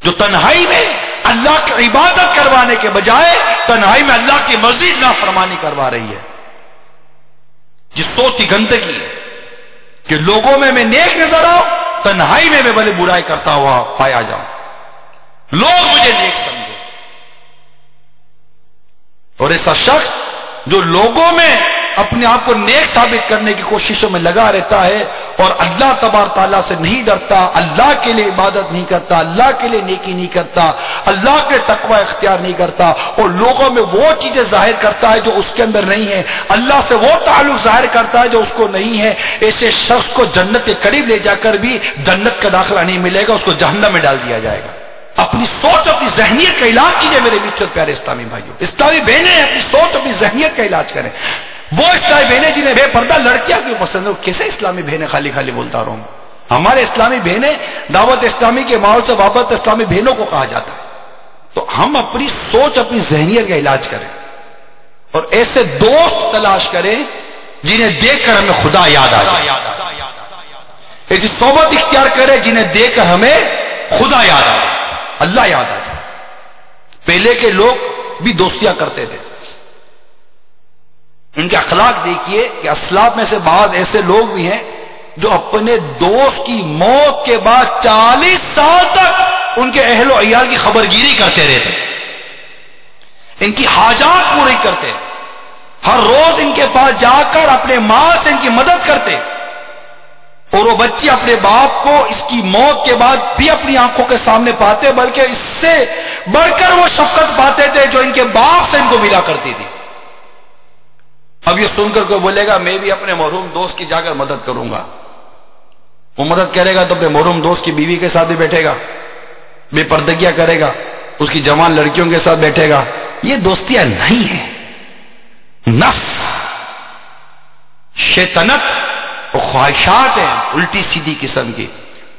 جو تنہائی میں اللہ کی عبادت کروانے کے بجائے تنہائی میں اللہ کی مزید نافرمانی کروا رہی ہے، یہ سوچ کی گندگی ہے کہ لوگوں میں نیک نظر آؤ، تنہائی میں بڑے برائی کرتا ہوا پایا جاؤں، لوگ مجھے نیک سمجھے۔ اور ایسا شخص جو لوگوں میں اپنے آپ کو نیک ثابت کرنے کی کوششوں میں لگا رہتا ہے اور اللہ تبارک تعالیٰ سے نہیں ڈرتا، اللہ کے لیے عبادت نہیں کرتا، اللہ کے لیے نیکی نہیں کرتا، اللہ کے تقوی اختیار نہیں کرتا اور لوگوں میں وہ چیزیں ظاہر کرتا ہے جو اس کے اندر نہیں ہے، اللہ سے وہ تعلق ظاہر کرتا ہے جو اس کو نہیں ہے، ایسے شخص کو جنت کے قریب لے جا کر بھی جنت کا داخلہ نہیں ملے گا، اس کو جہنم میں ڈال دیا جائے گا۔ اپنی سوچ اپنی ذہنیت کا علاج کیجئے میرے میٹھے پیارے اسلامی بھائیوں، اسلامی بہنیں اپنی سوچ اپنی ذہنیت کا علاج کریں۔ وہ اسلامی بہنیں جنہیں بے پردہ لڑکیاں کیوں پسند ہو، کیسے اسلامی بہنیں خالی خالی بولتا رہوں؟ ہمارے اسلامی بہنیں دعوت اسلامی کے ماحول سے وابستہ اسلامی بہنوں کو کہا جاتا ہے۔ تو ہم اپنی سوچ اپنی ذہنیت کا علاج کریں اور ایسے دوست تلاش کریں جنہیں دیکھ کر ہمیں خدا یاد آ جائے، ایسی صحبت اختیار کریں جنہیں دیکھ کر ہمیں خدا یاد آ جائے، اللہ یاد آ جائے۔ پہلے کے لوگ بھی دوستیاں کرتے تھے، ان کے اخلاق دیکھیے کہ اسلاف میں سے بعض ایسے لوگ بھی ہیں جو اپنے دوست کی موت کے بعد 40 سال تک ان کے اہل و عیال کی خبرگیری کرتے رہتے، ان کی حاجات پوری کرتے، ہر روز ان کے پاس جا کر اپنے مال سے ان کی مدد کرتے، اور وہ بچے اپنے باپ کو اس کی موت کے بعد بھی اپنی آنکھوں کے سامنے پاتے، بلکہ اس سے بڑھ کر وہ شفقت پاتے تھے جو ان کے باپ سے ان کو ملا کرتی تھی۔ اب یہ سن کر کوئی بولے گا میں بھی اپنے مرحوم دوست کی جا کر مدد کروں گا، وہ مدد کرے گا تو اپنے مرحوم دوست کی بیوی کے ساتھ بھی بیٹھے گا، بے پردگیاں کرے گا، اس کی جوان لڑکیوں کے ساتھ بیٹھے گا، یہ دوستیاں نہیں ہیں. نفس، شیطنت اور خواہشات ہیں الٹی سیدھی قسم کی،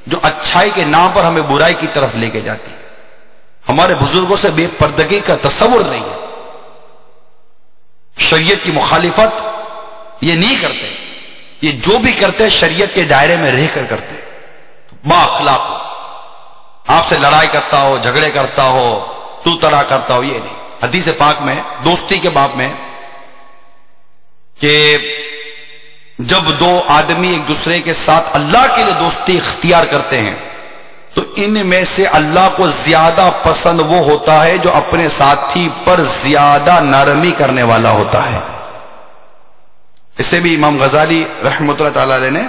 جو اچھائی کے نام پر ہمیں برائی کی طرف لے کے جاتی ہے. ہمارے بزرگوں سے بے پردگی کا تصور نہیں ہے. شریعت کی مخالفت یہ نہیں کرتے، یہ جو بھی کرتے شریعت کے دائرے میں رہ کر کرتے. با اخلاق ہو، آپ سے لڑائی کرتا ہو، جھگڑے کرتا ہو، تو تڑا کرتا ہو، یہ نہیں. حدیث پاک میں دوستی کے باب میں کہ جب دو آدمی ایک دوسرے کے ساتھ اللہ کے لیے دوستی اختیار کرتے ہیں تو ان میں سے اللہ کو زیادہ پسند وہ ہوتا ہے جو اپنے ساتھی پر زیادہ نرمی کرنے والا ہوتا ہے. اسے بھی امام غزالی رحمۃ اللہ تعالی علیہ نے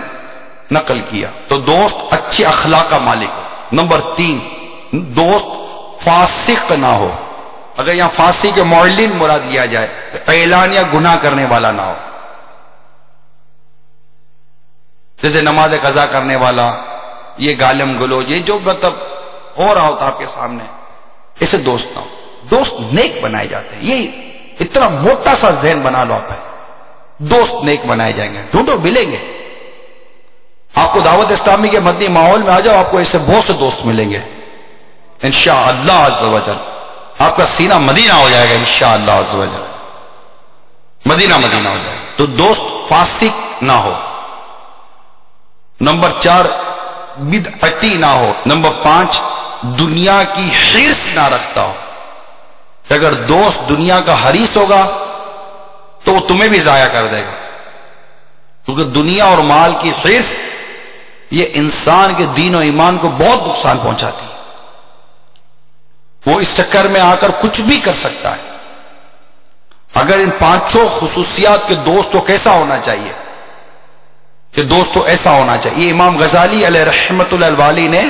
نقل کیا. تو دوست اچھے اخلاق کا مالک ہو. نمبر 3، دوست فاسق نہ ہو. اگر یہاں فاسق کے معلن مراد لیا جائے تو اعلانیہ گناہ کرنے والا نہ ہو، جیسے نماز قضا کرنے والا، یہ گالم گلوچ، یہ جو مطلب ہو رہا ہوتا آپ کے سامنے، اسے دوست نہ ہو. دوست نیک بنائے جاتے ہیں. یہ اتنا موٹا سا ذہن بنا لو آپ ہے، دوست نیک بنائے جائیں گے. ڈھونڈو، ملیں گے. آپ کو دعوت اسلامی کے مدنی ماحول میں آ جاؤ، آپ کو ایسے بہت سے دوست ملیں گے انشاءاللہ عز و جل. آپ کا سینہ مدینہ ہو جائے گا انشاءاللہ عز و جل، مدینہ مدینہ ہو جائے گا. تو دوست فاسق نہ ہو. نمبر 4، بدعتی نہ ہو. نمبر 5، دنیا کی حرص نہ رکھتا ہو. اگر دوست دنیا کا حریص ہوگا تو وہ تمہیں بھی ضائع کر دے گا، کیونکہ دنیا اور مال کی حرص یہ انسان کے دین و ایمان کو بہت نقصان پہنچاتی ہے. وہ اس چکر میں آ کر کچھ بھی کر سکتا ہے. اگر ان 5 خصوصیات کے دوست کو کیسا ہونا چاہیے کہ دوستو ایسا ہونا چاہیے، یہ امام غزالی علیہ رحمت اللہ الوالی نے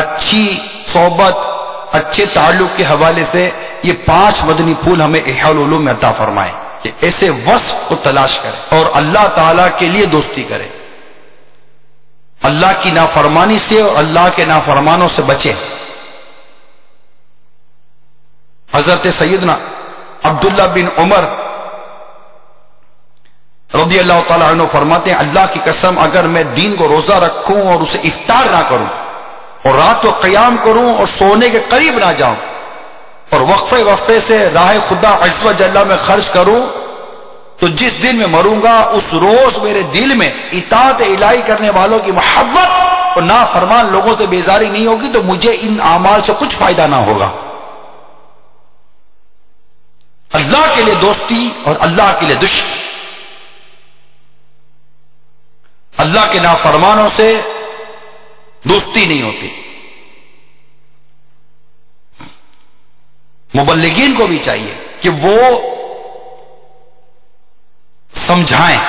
اچھی صحبت، اچھے تعلق کے حوالے سے یہ 5 مدنی پھول ہمیں احیاء العلوم میں عطا فرمائے کہ ایسے وصف کو تلاش کرے اور اللہ تعالی کے لیے دوستی کرے، اللہ کی نافرمانی سے اور اللہ کے نافرمانوں سے بچے. حضرت سیدنا عبداللہ بن عمر رضی اللہ تعالیٰ عنہ فرماتے ہیں، اللہ کی قسم اگر میں دین کو روزہ رکھوں اور اسے افطار نہ کروں اور رات کو قیام کروں اور سونے کے قریب نہ جاؤں اور وقفے وقفے سے راہ خدا عز و جل میں خرچ کروں، تو جس دن میں مروں گا اس روز میرے دل میں اطاعت الہی کرنے والوں کی محبت اور نافرمان لوگوں سے بیزاری نہیں ہوگی، تو مجھے ان اعمال سے کچھ فائدہ نہ ہوگا. اللہ کے لیے دوستی اور اللہ کے لیے دشمنی. اللہ کے نافرمانوں سے دوستی نہیں ہوتی. مبلغین کو بھی چاہیے کہ وہ سمجھائیں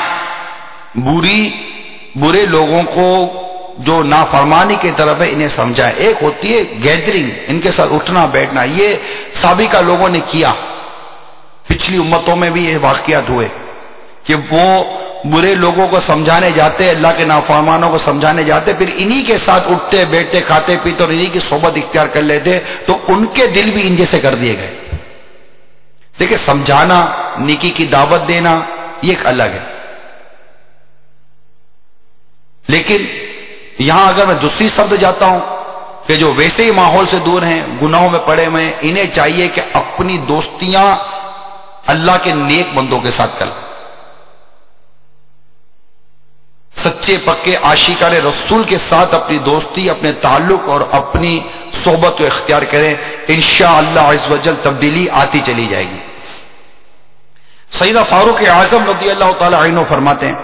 برے لوگوں کو جو نافرمانی کی طرف ہے انہیں سمجھائیں. ایک ہوتی ہے گیدرنگ، ان کے ساتھ اٹھنا بیٹھنا، یہ سابقہ لوگوں نے کیا، پچھلی امتوں میں بھی یہ واقعات ہوئے کہ وہ برے لوگوں کو سمجھانے جاتے، اللہ کے نافرمانوں کو سمجھانے جاتے، پھر انہی کے ساتھ اٹھتے بیٹھتے کھاتے پیتے اور انہی کی صحبت اختیار کر لیتے، تو ان کے دل بھی ان جیسے کر دیے گئے. دیکھیں، سمجھانا، نیکی کی دعوت دینا یہ ایک الگ ہے. لیکن یہاں اگر میں دوسری سمت جاتا ہوں کہ جو ویسے ہی ماحول سے دور ہیں، گناہوں میں پڑے ہوئے ہیں، انہیں چاہیے کہ اپنی دوستیاں اللہ کے نیک بندوں کے ساتھ کریں، سچے پکے عاشقان رسول کے ساتھ اپنی دوستی، اپنے تعلق اور اپنی صحبت کو اختیار کریں. انشاءاللہ عز و جل تبدیلی آتی چلی جائے گی. سیدنا فاروق اعظم رضی اللہ تعالی عنہ فرماتے ہیں،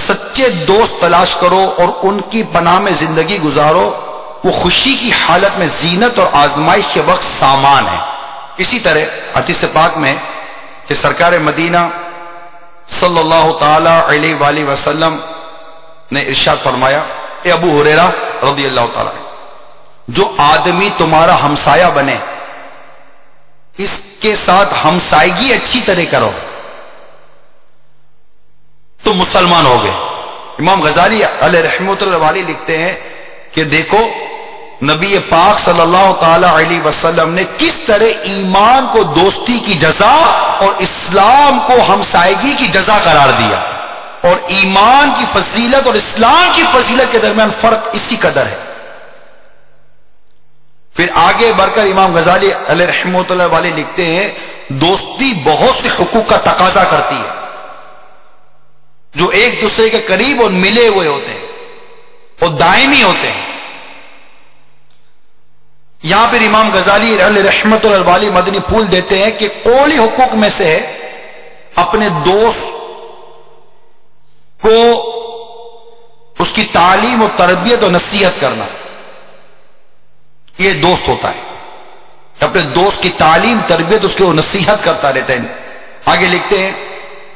سچے دوست تلاش کرو اور ان کی پناہ میں زندگی گزارو، وہ خوشی کی حالت میں زینت اور آزمائش کے وقت سامان ہے. اسی طرح حدیث پاک میں کہ سرکار مدینہ صلی اللہ تعالی علیہ وآلہ وسلم نے ارشاد فرمایا، اے ابو ہریرہ رضی اللہ تعالی عنہ، جو آدمی تمہارا ہمسایہ بنے اس کے ساتھ ہمسائیگی اچھی طرح کرو تو مسلمان ہو گئے. امام غزالی علیہ رحمۃ اللہ علیہ لکھتے ہیں کہ دیکھو، نبی پاک صلی اللہ تعالی علیہ وسلم نے کس طرح ایمان کو دوستی کی جزا اور اسلام کو ہمسائیگی کی جزا قرار دیا، اور ایمان کی فضیلت اور اسلام کی فضیلت کے درمیان فرق اسی قدر ہے۔ پھر آگے بڑھ کر امام غزالی علیہ رحمۃ اللہ والے لکھتے ہیں دوستی بہت سے حقوق کا تقاضا کرتی ہے جو ایک دوسرے کے قریب اور ملے ہوئے ہوتے ہیں اور دائمی ہوتے ہیں۔ یہاں پھر امام غزالی علیہ رحمۃ اللہ والی مدنی پھول دیتے ہیں کہ اولی حقوق میں سے اپنے دوست کو اس کی تعلیم اور تربیت اور نصیحت کرنا، یہ دوست ہوتا ہے، اپنے دوست کی تعلیم تربیت اس کو نصیحت کرتا رہتا ہے۔ آگے لکھتے ہیں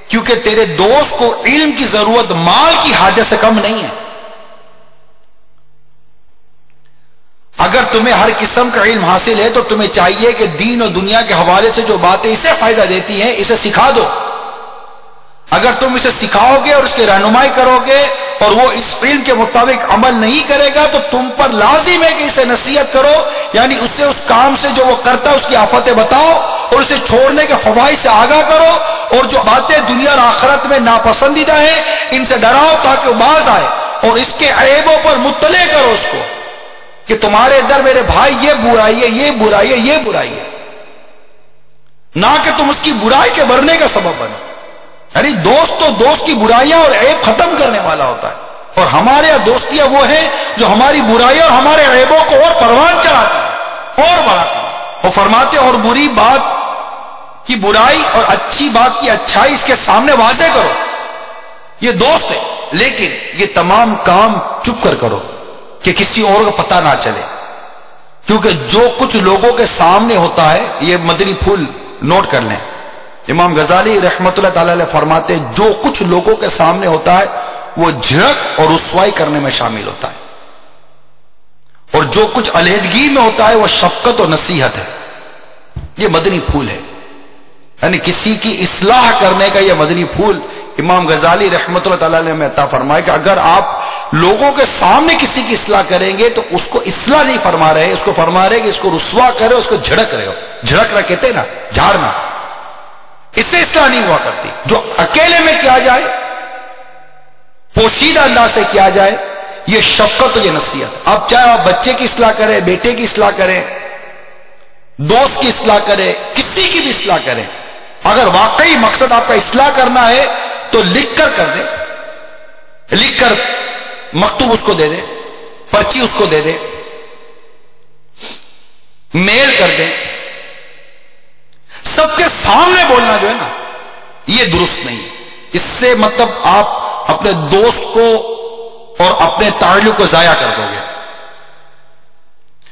کیونکہ تیرے دوست کو علم کی ضرورت مال کی حاجت سے کم نہیں ہے، اگر تمہیں ہر قسم کا علم حاصل ہے تو تمہیں چاہیے کہ دین اور دنیا کے حوالے سے جو باتیں اسے فائدہ دیتی ہیں اسے سکھا دو۔ اگر تم اسے سکھاؤ گے اور اس کی رہنمائی کرو گے اور وہ اس علم کے مطابق عمل نہیں کرے گا تو تم پر لازم ہے کہ اسے نصیحت کرو، یعنی اس سے اس کام سے جو وہ کرتا ہے اس کی آفتیں بتاؤ اور اسے چھوڑنے کے فوائد سے آگاہ کرو، اور جو باتیں دنیا اور آخرت میں ناپسندیدہ ہیں ان سے ڈراؤ تاکہ وہ باز آئے، اور اس کے عیبوں پر مطلع کرو اس کو کہ تمہارے اندر میرے بھائی یہ برائی ہے، یہ برائی ہے، یہ برائی ہے، نہ کہ تم اس کی برائی کے بڑھنے کا سبب بنو۔ یعنی دوست تو دوست کی برائیاں اور عیب ختم کرنے والا ہوتا ہے، اور ہمارے یہاں دوستیاں وہ ہیں جو ہماری برائیاں اور ہمارے عیبوں کو اور پروان چڑھاتی ہیں اور بڑھاتی ہیں، اور فرماتے اور بری بات کی برائی اور اچھی بات کی اچھائی اس کے سامنے واضح کرو، یہ دوست ہے، لیکن یہ تمام کام چپ کر کرو کہ کسی اور کو پتہ نہ چلے، کیونکہ جو کچھ لوگوں کے سامنے ہوتا ہے، یہ مدنی پھول نوٹ کر لیں، امام غزالی رحمۃ اللہ تعالی علیہ فرماتے ہیں جو کچھ لوگوں کے سامنے ہوتا ہے وہ جھڑک اور رسوائی کرنے میں شامل ہوتا ہے، اور جو کچھ علیحدگی میں ہوتا ہے وہ شفقت اور نصیحت ہے، یہ مدنی پھول ہے، یعنی کسی کی اصلاح کرنے کا یہ مدنی پھول امام غزالی رحمۃ اللہ تعالی علیہ میں عطا فرمائے کہ اگر آپ لوگوں کے سامنے کسی کی اصلاح کریں گے تو اس کو اصلاح نہیں فرما رہے، اس کو فرما رہے کہ اس کو رسوا کرے، اس کو جھڑک رہے ہو، جھڑکنا کہتے ہیں نا، جھاڑنا، اس سے اصلاح نہیں ہوا کرتی۔ جو اکیلے میں کیا جائے، پوشیدہ انداز سے کیا جائے، یہ شفقت اور یہ نصیحت۔ اب چاہے آپ بچے کی اصلاح کریں، بیٹے کی اصلاح کریں، دوست کی اصلاح کریں، کسی کی بھی اصلاح کریں، اگر واقعی مقصد آپ کا اصلاح کرنا ہے تو لکھ کر دیں، لکھ کر مکتوب اس کو دے دیں، پرچی اس کو دے دیں، میل کر دیں، سب کے سامنے بولنا جو ہے نا یہ درست نہیں ہے، اس سے مطلب آپ اپنے دوست کو اور اپنے تعلق کو ضائع کر دو گے۔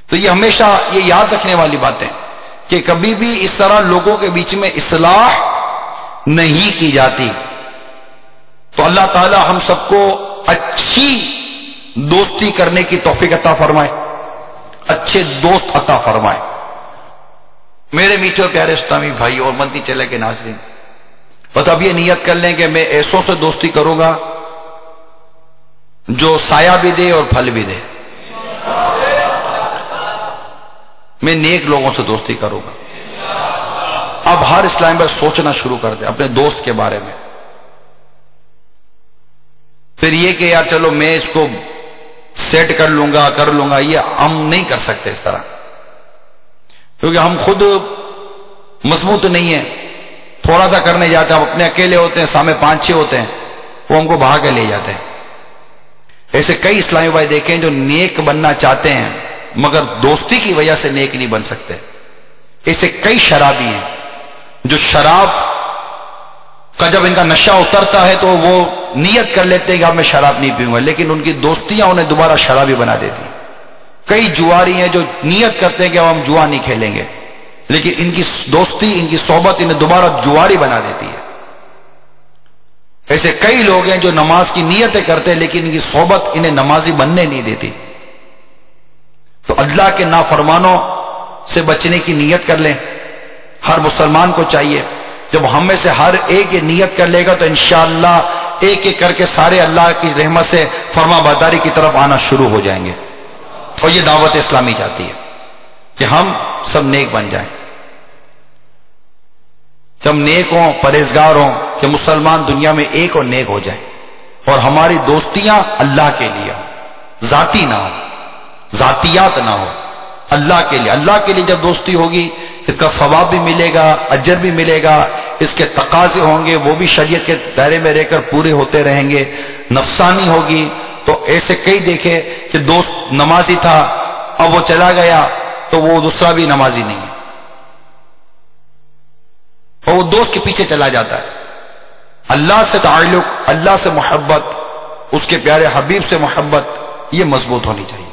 تو یہ ہمیشہ یہ یاد رکھنے والی بات ہے کہ کبھی بھی اس طرح لوگوں کے بیچ میں اصلاح نہیں کی جاتی۔ تو اللہ تعالی ہم سب کو اچھی دوستی کرنے کی توفیق عطا فرمائے، اچھے دوست عطا فرمائے۔ میرے میٹھے اور پیارے اسلامی بھائی اور مدنی چلے کے ناظرین، بس اب یہ نیت کر لیں کہ میں ایسوں سے دوستی کروں گا جو سایہ بھی دے اور پھل بھی دے، میں نیک لوگوں سے دوستی کروں گا۔ اب ہر اسلام پر سوچنا شروع کر دیں اپنے دوست کے بارے میں، پھر یہ کہ یار چلو میں اس کو سیٹ کر لوں گا یہ ہم نہیں کر سکتے اس طرح، کیونکہ ہم خود مضبوط نہیں ہیں، تھوڑا سا کرنے جاتے ہیں، ہم اپنے اکیلے ہوتے ہیں، سامنے 5-6 ہوتے ہیں، وہ ہم کو بہا کے لے جاتے ہیں۔ ایسے کئی اسلامی بھائی دیکھیں جو نیک بننا چاہتے ہیں مگر دوستی کی وجہ سے نیک نہیں بن سکتے۔ ایسے کئی شرابی ہیں جو شراب کا جب ان کا نشہ اترتا ہے تو وہ نیت کر لیتے ہیں کہ اب میں شراب نہیں پیوں گا، لیکن ان کی دوستیاں انہیں دوبارہ شرابی بنا دیتی ہیں۔ کئی جواری ہیں جو نیت کرتے ہیں کہ اب ہم جوا نہیں کھیلیں گے، لیکن ان کی دوستی، ان کی صحبت انہیں دوبارہ جواری بنا دیتی ہے۔ ایسے کئی لوگ ہیں جو نماز کی نیتیں کرتے ہیں لیکن ان کی صحبت انہیں نمازی بننے نہیں دیتی۔ تو اللہ کے نافرمانوں سے بچنے کی نیت کر لیں، ہر مسلمان کو چاہیے۔ جب ہم میں سے ہر ایک یہ نیت کر لے گا تو انشاءاللہ ایک ایک کر کے سارے اللہ کی رحمت سے فرما برداری کی طرف آنا شروع ہو جائیں گے۔ اور یہ دعوت اسلامی چاہتی ہے کہ ہم سب نیک بن جائیں، کہ ہم نیک ہوں، پرہیزگار ہوں، کہ مسلمان دنیا میں ایک اور نیک ہو جائیں، اور ہماری دوستیاں اللہ کے لیے ہوں، ذاتی نہ ہو، ذاتیات نہ ہو، اللہ کے لیے۔ اللہ کے لیے جب دوستی ہوگی اس کا ثواب بھی ملے گا، اجر بھی ملے گا، اس کے تقاضے ہوں گے وہ بھی شریعت کے دائرے میں رہ کر پورے ہوتے رہیں گے۔ نفسانی ہوگی تو ایسے کئی دیکھے کہ دوست نمازی تھا، اب وہ چلا گیا تو وہ دوسرا بھی نمازی نہیں ہے، اور وہ دوست کے پیچھے چلا جاتا ہے۔ اللہ سے تعلق، اللہ سے محبت، اس کے پیارے حبیب سے محبت، یہ مضبوط ہونی چاہیے۔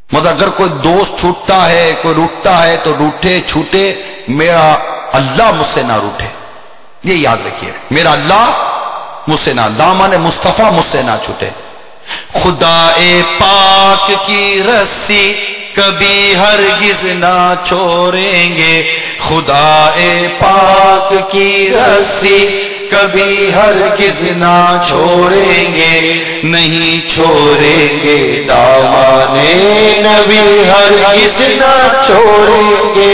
مگر اگر کوئی دوست چھوٹتا ہے، کوئی روٹتا ہے تو روٹے چھوٹے، میرا اللہ مجھ سے نہ روٹے، یہ یاد رکھیے، میرا اللہ مجھ سے نہ، دامن مصطفیٰ مجھ سے نہ چھوٹے۔ خدا پاک کی رسی کبھی ہرگز نہ چھوڑیں گے، خدا پاک کی رسی کبھی ہرگز نہ چھوڑیں گے، نہیں چھوڑیں گے دامن نبی ہرگز نہ چھوڑیں گے،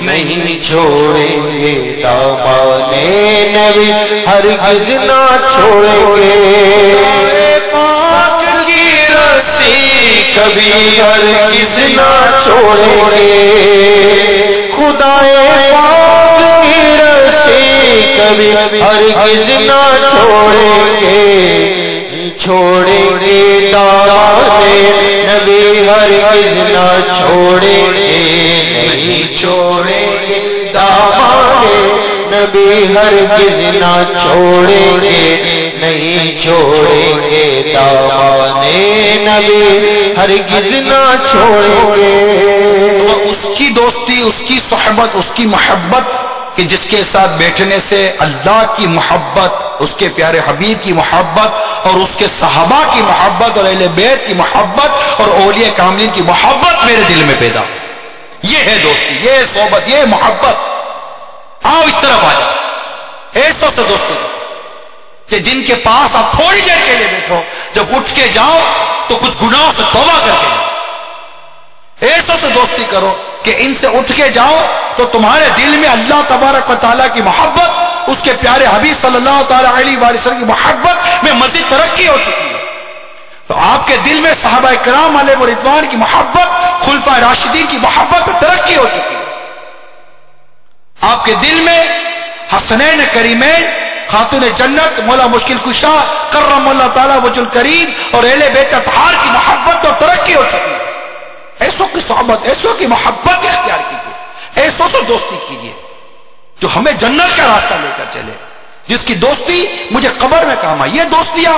نہیں چھوڑیں گے دامن نبی ہرگز نہ چھوڑیں گے، پاک کی رسی کبھی ہرگز نہ چھوڑیں گے، خدا پاک کی رسی کبھی ہرگز نہ چھوڑیں گے، چھوڑیں گے دامن نبی ہرگز نہ چھوڑیں گے، نہیں چھوڑیں گے دامن نبی ہرگز نہ چھوڑیں گے، نہیں چھوڑیں گے دامن نبی ہرگز نہ چھوڑیں گے۔ تو اس کی دوستی، اس کی صحبت، اس کی محبت کہ جس کے ساتھ بیٹھنے سے اللہ کی محبت، اس کے پیارے حبیب کی محبت اور اس کے صحابہ کی محبت اور اہل بیت کی محبت اور اولیاء کاملین کی محبت میرے دل میں پیدا، یہ ہے دوستی، یہ صحبت، یہ محبت۔ آؤ اس طرف آ جاؤ، ایسوں سے دوستی کہ جن کے پاس آپ تھوڑی دیر کے لیے بیٹھو، جب اٹھ کے جاؤ تو کچھ گناہوں سے توبہ کر کے جاؤ۔ ایسوں سے دوستی کرو کہ ان سے اٹھ کے جاؤ تو تمہارے دل میں اللہ تبارک و تعالیٰ کی محبت، اس کے پیارے حبیب صلی اللہ تعالی علیہ وآلہ وسلم کی محبت میں مزید ترقی ہو چکی ہے۔ تو آپ کے دل میں صحابہ کرام علیہ رضوان کی محبت، خلفائے راشدین کی محبت میں ترقی ہو چکی ہے۔ آپ کے دل میں حسنین کریمین، خاتون جنت، مولا مشکل کشا کرم اللہ تعالیٰ وجہ الکریم اور اہل بیت اطہار کی محبت اور ترقی ہو چکی ہے۔ ایسوں کی صحبت، ایسوں کی محبت اختیار کیجیے، ایسوں سے دوستی کیجیے جو ہمیں جنت کا راستہ لے کر چلے، جس کی دوستی مجھے قبر میں کام آئے۔ یہ دوستیاں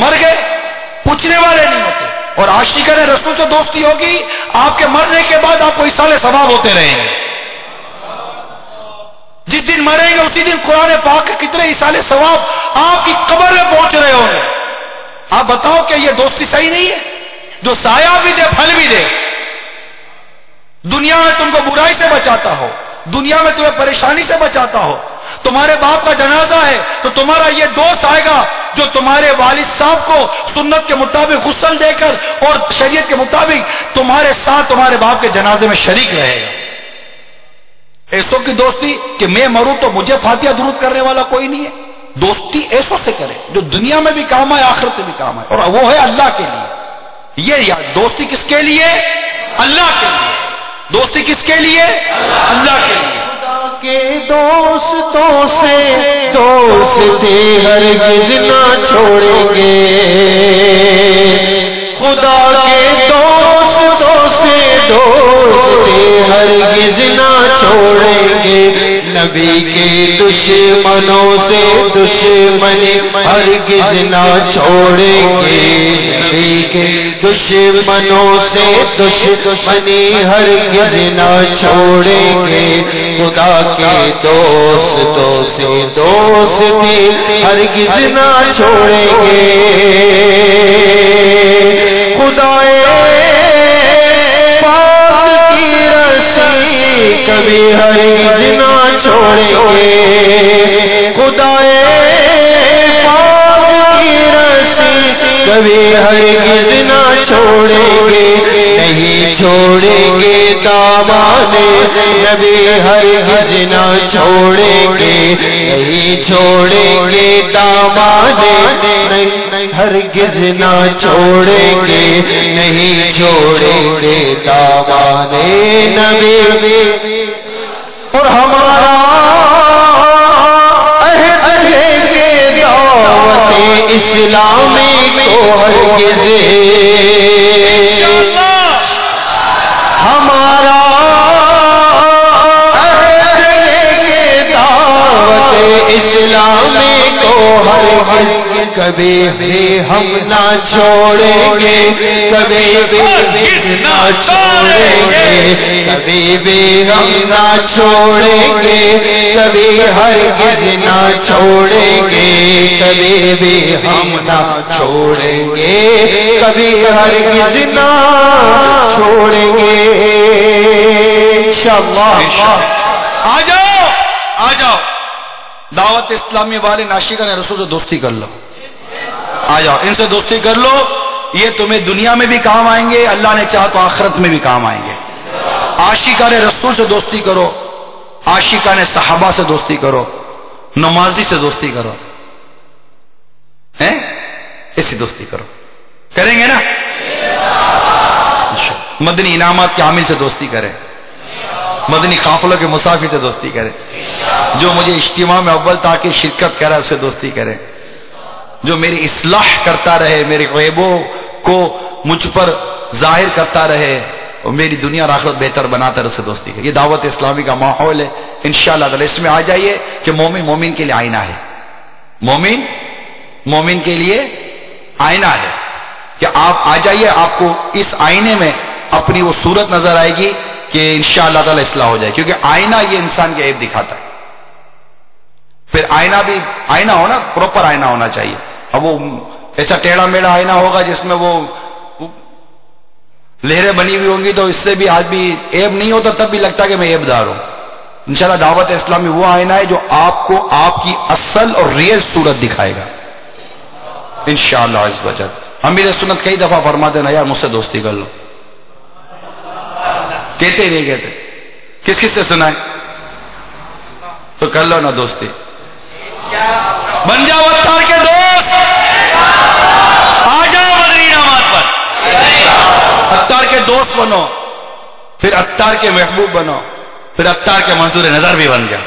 مر گئے پوچھنے والے نہیں ہوتے، اور عاشقان رسول سے دوستی ہوگی، آپ کے مرنے کے بعد آپ کو ایصال ثواب ہوتے رہیں گے۔ جس دن مریں گے اسی دن قرآن پاک کے کتنے ایصال ثواب آپ کی قبر میں پہنچ رہے ہوں گے۔ آپ بتاؤ کہ یہ دوستی صحیح نہیں ہے؟ جو سایہ بھی دے پھل بھی دے، دنیا میں تم کو برائی سے بچاتا ہو، دنیا میں تمہیں پریشانی سے بچاتا ہو، تمہارے باپ کا جنازہ ہے تو تمہارا یہ دوست آئے گا جو تمہارے والد صاحب کو سنت کے مطابق غسل دے کر اور شریعت کے مطابق تمہارے ساتھ تمہارے باپ کے جنازے میں شریک رہے گا۔ ایسوں کی دوستی کہ میں مروں تو مجھے فاتحہ درود کرنے والا کوئی نہیں ہے۔ دوستی ایسوں سے کرے جو دنیا میں بھی کام آئے، آخرت میں بھی کام آئے، اور وہ ہے اللہ کے لیے۔ یہ یاد، دوستی کس کے لیے؟ اللہ کے لیے۔ دوستی کس کے لیے؟ اللہ کے لیے۔ خدا کے دوستوں سے دوستی ہرگز نہ چھوڑیں گے، خدا کے دوستوں سے دوستی ہرگز نہ چھوڑیں گے، نبی کے دشمنوں سے دشمنی ہرگز نہ چھوڑیں گے، نبی کے دشمنوں سے دشمنی ہرگز نہ چھوڑیں گے، خدا کے دوستوں سے دوستی ہرگز نہ چھوڑیں گے، خدا پاک کی رسی کبھی ہرگز نہ چھوڑیں گے، خدا پاک کی رسی کبھی ہرگز نہ چھوڑیں گے، نہیں چھوڑیں گے داماد نبی، ہرگز نہ چھوڑیں گے، نہیں چھوڑیں گے داماد ہرگز نہ چھوڑیں گے، نہیں چھوڑیں گے داماد نبی۔ اور ہمارا عہد ہے کہ دعوت اسلامی کو ہرگز، ہمارا عہد ہے کہ دعوت اسلامی کو ہرگز کبھی بھی ہم نہ چھوڑیں گے، کبھی بھی نہ چھوڑیں گے، کبھی بھی ہم نہ چھوڑیں گے، کبھی ہرگز نہ چھوڑیں گے، کبھی بھی ہم نہ چھوڑیں گے، کبھی ہرگز نہ چھوڑیں گے انشاءاللہ۔ آ جاؤ آ جاؤ، دعوت اسلامی والے ناشیقان رسول سے دوستی کر لو، آ جاؤ ان سے دوستی کر لو، یہ تمہیں دنیا میں بھی کام آئیں گے، اللہ نے چاہا تو آخرت میں بھی کام آئیں گے۔ عاشقان رسول سے دوستی کرو، عاشقان صحابہ سے دوستی کرو، نمازی سے دوستی کرو، ہیں ایسی دوستی کرو، کریں گے نا؟ مدنی انعامات کے عامل سے دوستی کریں، مدنی قافلوں کے مسافر سے دوستی کریں، جو مجھے اجتماع میں اول تاکہ شرکت کرا اس سے دوستی کریں، جو میری اصلاح کرتا رہے، میرے عیبوں کو مجھ پر ظاہر کرتا رہے اور میری دنیا اور آخرت بہتر بناتا رہے، اس سے دوستی کرے۔ یہ دعوت اسلامی کا ماحول ہے انشاءاللہ تعالی، اس میں آ جائیے کہ مومن مومن کے لیے آئینہ ہے، مومن مومن کے لیے آئینہ ہے، کہ آپ آ جائیے، آپ کو اس آئینے میں اپنی وہ صورت نظر آئے گی کہ انشاءاللہ تعالی اصلاح ہو جائے، کیونکہ آئینہ یہ انسان کے عیب دکھاتا ہے۔ پھر آئینہ بھی آئینہ ہونا، پراپر آئینہ ہونا چاہیے۔ اب وہ ایسا ٹیڑھا میڑھا آئینہ ہوگا جس میں وہ لہریں بنی ہوئی ہوں گی تو اس سے بھی آج بھی عیب نہیں ہوتا، تب بھی لگتا کہ میں عیب دار ہوں۔ انشاءاللہ دعوت اسلامی وہ آئینہ ہے جو آپ کو آپ کی اصل اور ریئل صورت دکھائے گا انشاءاللہ عز وجل۔ امیر سنت کئی دفعہ فرماتے ہیں یار مجھ سے دوستی کر لو، کہتے نہیں کہتے، کس کس سے سنائے؟ تو کر لو نا دوستی، بن جاؤ اتار کے دوست، آ جاؤ مدنی انعامات پر، اتار کے دوست بنو، پھر اتار کے محبوب بنو، پھر اتار کے منظور نظر بھی بن گیا۔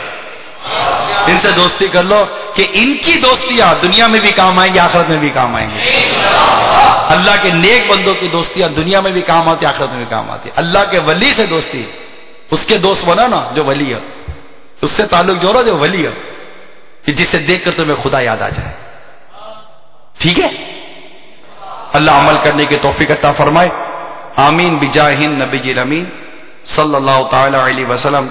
ان سے دوستی کر لو کہ ان کی دوستیاں دنیا میں بھی کام آئیں گی، آخرت میں بھی کام آئیں گی۔ اللہ کے نیک بندوں کی دوستیاں دنیا میں بھی کام آتی، آخرت میں بھی کام آتی۔ اللہ کے ولی سے دوستی، اس کے دوست بنا نا جو ولی ہے، اس سے تعلق جوڑو جو ولی ہے، کہ جسے دیکھ کر تمہیں خدا یاد آ جائے، ٹھیک ہے؟ اللہ عمل کرنے کی توفیق عطا فرمائے، آمین بجاہ نبی الامین صلی اللہ تعالی علیہ وسلم۔